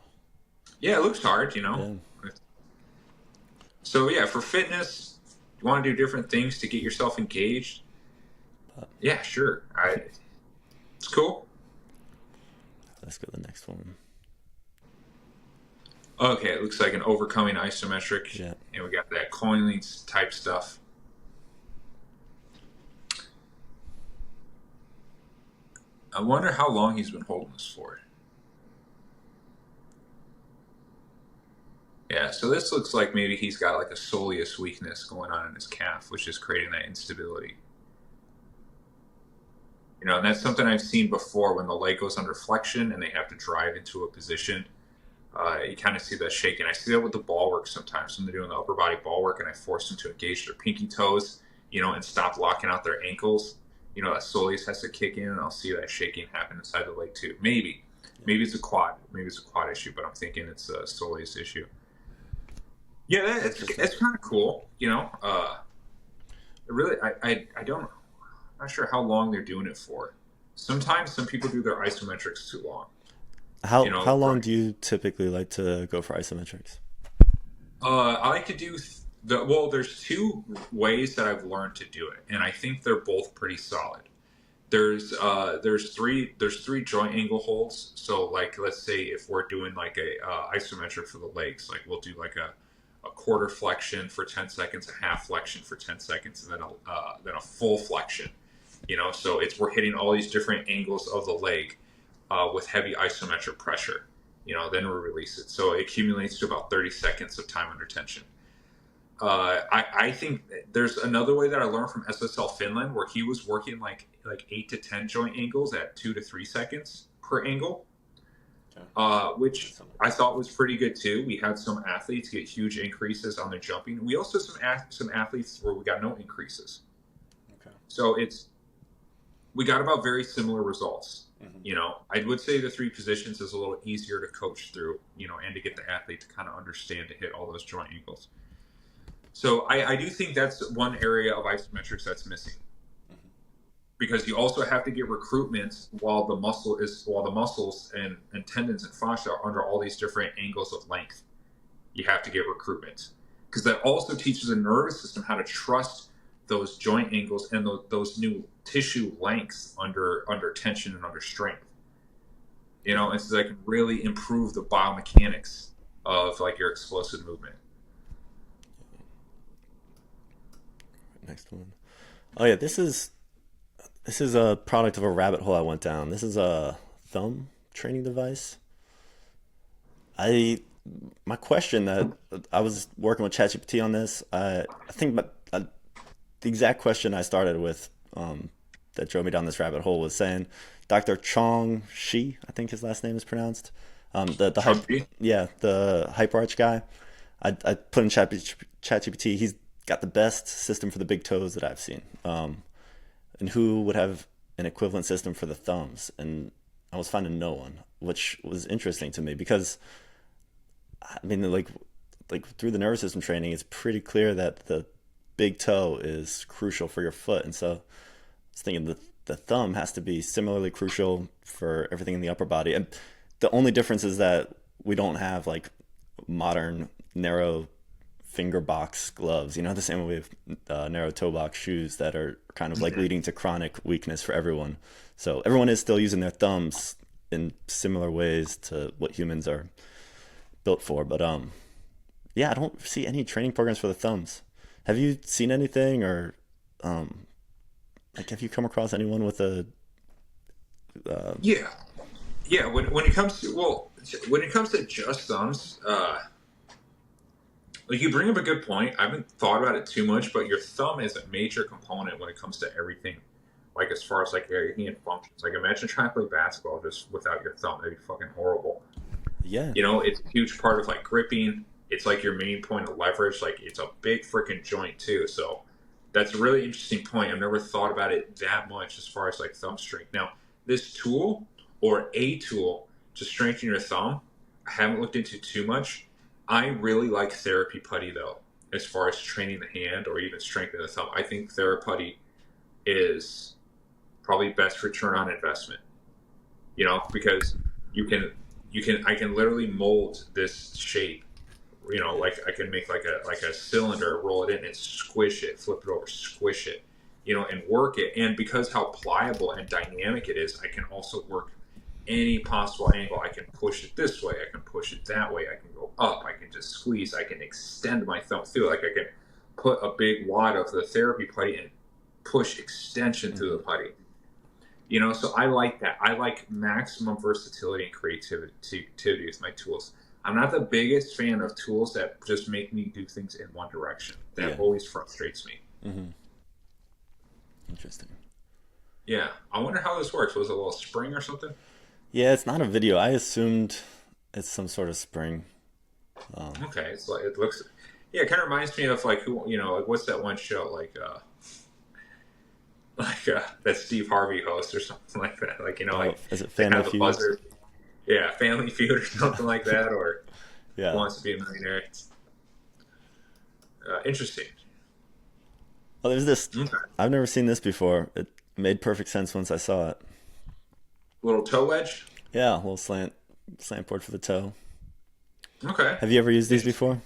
Yeah, it looks hard, you know. Yeah. So yeah, for fitness, you want to do different things to get yourself engaged. Yeah, sure. It's cool. Let's go to the next one. Okay, it looks like an overcoming isometric, Yeah. and we got that coiling type stuff. I wonder how long he's been holding this for. Yeah, so this looks like maybe he's got like a soleus weakness going on in his calf, which is creating that instability. You know, and that's something I've seen before when the leg goes under flexion and they have to drive into a position. You kind of see that shaking. I see that with the ball work sometimes when they're doing the upper body ball work and I force them to engage their pinky toes, you know, and stop locking out their ankles. You know, that soleus has to kick in and I'll see that shaking happen inside the leg too. Maybe it's a quad. Maybe it's a quad issue, but I'm thinking it's a soleus issue. Yeah, it's kind of cool. You know, really, I don't know. I'm not sure how long they're doing it for. Sometimes some people do their isometrics too long. You know, How long do you typically like to go for isometrics? I like to do well. There's two ways that I've learned to do it, and I think they're both pretty solid. There's three joint angle holds. So like let's say if we're doing like a isometric for the legs, like we'll do like a quarter flexion for 10 seconds, a half flexion for 10 seconds, and then a full flexion. You know, so we're hitting all these different angles of the leg with heavy isometric pressure. You know, then we release it. So it accumulates to about 30 seconds of time under tension. I think there's another way that I learned from SSL Finland where he was working like 8 to 10 joint angles at 2 to 3 seconds per angle, which I thought was pretty good too. We had some athletes get huge increases on their jumping. We also had some athletes where we got no increases. Okay. So we got about very similar results. Mm-hmm. You know, I would say the three positions is a little easier to coach through, you know, and to get the athlete to kind of understand to hit all those joint angles. So I do think that's one area of isometrics that's missing. Mm-hmm. Because you also have to get recruitment while the muscles and tendons and fascia are under all these different angles of length. You have to get recruitment. Because that also teaches the nervous system how to trust those joint angles and those new tissue lengths under tension and under strength. You know, and so that can really improve the biomechanics of like your explosive movement. Next one. Oh yeah, this is a product of a rabbit hole I went down. This is a thumb training device. My question that I was working with ChatGPT on this. I think the exact question I started with that drove me down this rabbit hole was saying Dr. Chong Shi, I think his last name is pronounced. The hyper arch guy. I put in ChatGPT. He's got the best system for the big toes that I've seen. And who would have an equivalent system for the thumbs? And I was finding no one, which was interesting to me because I mean, like through the nervous system training, it's pretty clear that the big toe is crucial for your foot. And so I was thinking the thumb has to be similarly crucial for everything in the upper body. And the only difference is that we don't have like modern narrow finger box gloves, you know, the same way we have narrow toe box shoes that are kind of like leading to chronic weakness for everyone. So everyone is still using their thumbs in similar ways to what humans are built for. But yeah, I don't see any training programs for the thumbs. Have you seen anything, or like have you come across anyone with a Yeah. When it comes to just thumbs, like you bring up a good point. I haven't thought about it too much, but your thumb is a major component when it comes to everything like as far as like your hand functions. Like imagine trying to play basketball just without your thumb. That'd be fucking horrible. Yeah. You know, it's a huge part of like gripping. It's like your main point of leverage. Like it's a big freaking joint too. So that's a really interesting point. I've never thought about it that much as far as like thumb strength. Now, this tool or a tool to strengthen your thumb, I haven't looked into too much. I really like therapy putty though, as far as training the hand or even strengthening the thumb. I think therapy is probably best return on investment. You know, because I can literally mold this shape. You know, like I can make like a cylinder, roll it in and squish it, flip it over, squish it, you know, and work it. And because how pliable and dynamic it is, I can also work any possible angle. I can push it this way, I can push it that way, I can go up, I can just squeeze, I can extend my thumb through. Like I can put a big wad of the therapy putty and push extension through the putty. You know, so I like that. I like maximum versatility and creativity with my tools. I'm not the biggest fan of tools that just make me do things in one direction. That always frustrates me. Mm-hmm. Interesting. Yeah. I wonder how this works. Was it a little spring or something? Yeah, it's not a video. I assumed it's some sort of spring. Okay. It's like, it looks, yeah, it kind of reminds me of like, who, you know, like what's that one show? That Steve Harvey host or something like that. Like, you know, like, is it Family Feud? Yeah, Family Feud or something like that, or yeah. Wants to Be a Millionaire. Interesting. Well, there's this. Okay. I've never seen this before. It made perfect sense once I saw it. Little toe wedge? Yeah, a little slant board for the toe. Okay. Have you ever used these before?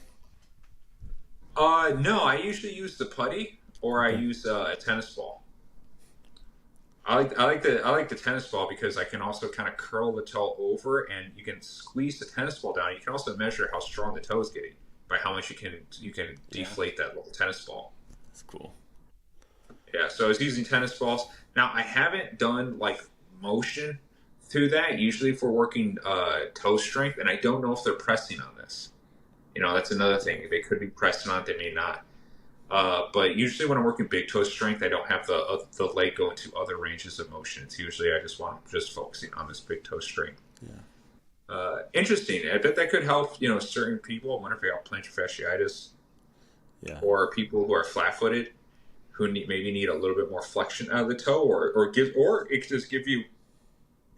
No, I usually use the putty or I use a tennis ball. I like the tennis ball because I can also kind of curl the toe over and you can squeeze the tennis ball down. You can also measure how strong the toe is getting by how much you can deflate that little tennis ball. That's cool. Yeah, so I was using tennis balls. Now I haven't done like motion through that. Usually if we're working toe strength, and I don't know if they're pressing on this. You know, that's another thing. They could be pressing on it, they may not. But usually when I'm working big toe strength, I don't have the leg go into other ranges of motion. It's usually I just want just focusing on this big toe strength. Yeah. Interesting. I bet that could help, you know, certain people. I wonder if they have plantar fasciitis. Yeah. Or people who are flat-footed who maybe need a little bit more flexion out of the toe, or it could just give you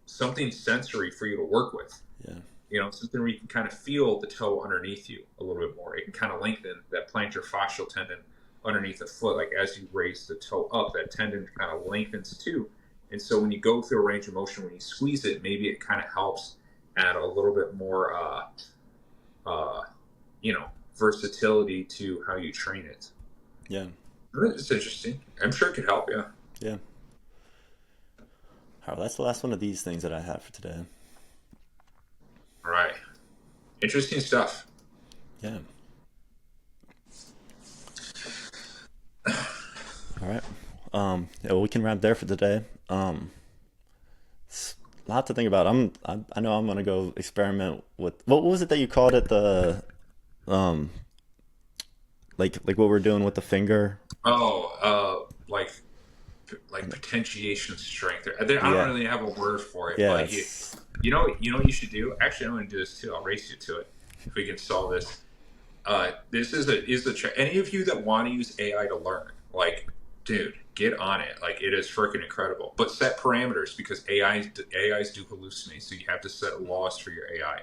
something sensory for you to work with. Yeah. You know, something where you can kind of feel the toe underneath you a little bit more. It can kind of lengthen that plantar fascial tendon underneath the foot. Like as you raise the toe up, that tendon kind of lengthens too. And so when you go through a range of motion, when you squeeze it, maybe it kind of helps add a little bit more, you know, versatility to how you train it. Yeah. It's interesting. I'm sure it could help, yeah. Yeah. All right, well, that's the last one of these things that I have for today. All right. Interesting stuff. Yeah. All right. Yeah, well, we can wrap there for today. It's a lot to think about. I know I'm gonna go experiment with what was it that you called it, the like what we're doing with the finger. Like potentiation strength. I don't really have a word for it. Yeah. But you know what you should do? Actually, I'm going to do this too. I'll race you to it if we can solve this. This is any of you that want to use AI to learn, like, dude, get on it. Like, it is freaking incredible. But set parameters because AIs do hallucinate, so you have to set laws for your AI.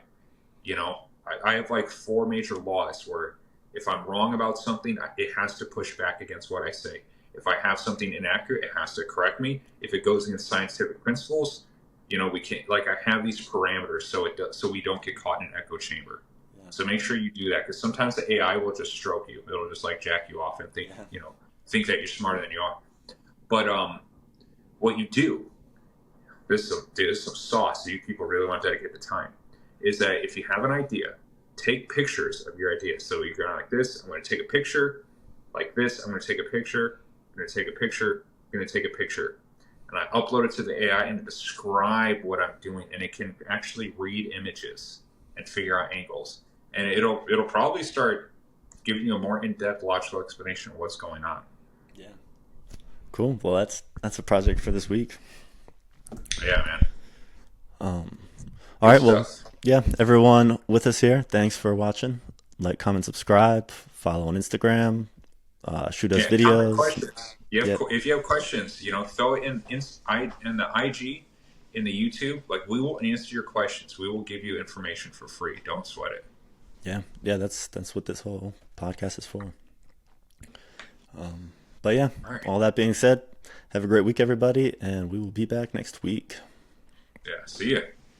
You know, I have like 4 major laws where if I'm wrong about something, it has to push back against what I say. If I have something inaccurate, it has to correct me. If it goes against scientific principles, you know, we can't. Like, I have these parameters so we don't get caught in an echo chamber. Yeah. So make sure you do that because sometimes the AI will just stroke you. It'll just like jack you off and think that you're smarter than you are. But what you do, this is some sauce. So you people really want to dedicate the time. Is that if you have an idea, take pictures of your idea. So you're going like this. I'm going to take a picture. Like this. I'm going to take a picture. I'm going to take a picture. I'm going to take a picture. And I upload it to the AI and describe what I'm doing. And it can actually read images and figure out angles. And it'll probably start giving you a more in-depth logical explanation of what's going on. Yeah. Cool. Well, that's that's a project for this week. Yeah, man. All Good right. Well, stuff. yeah, everyone with us here, thanks for watching. Like, comment, subscribe, follow on Instagram, shoot us Yeah, comment videos. questions. You have, Yep. if you have questions, throw it in the IG, in the YouTube. Like, we will answer your questions. We will give you information for free. Don't sweat it. Yeah. Yeah. That's what this whole podcast is for. But yeah, All right. all that being said, have a great week, everybody, and we will be back next week. Yeah. See ya.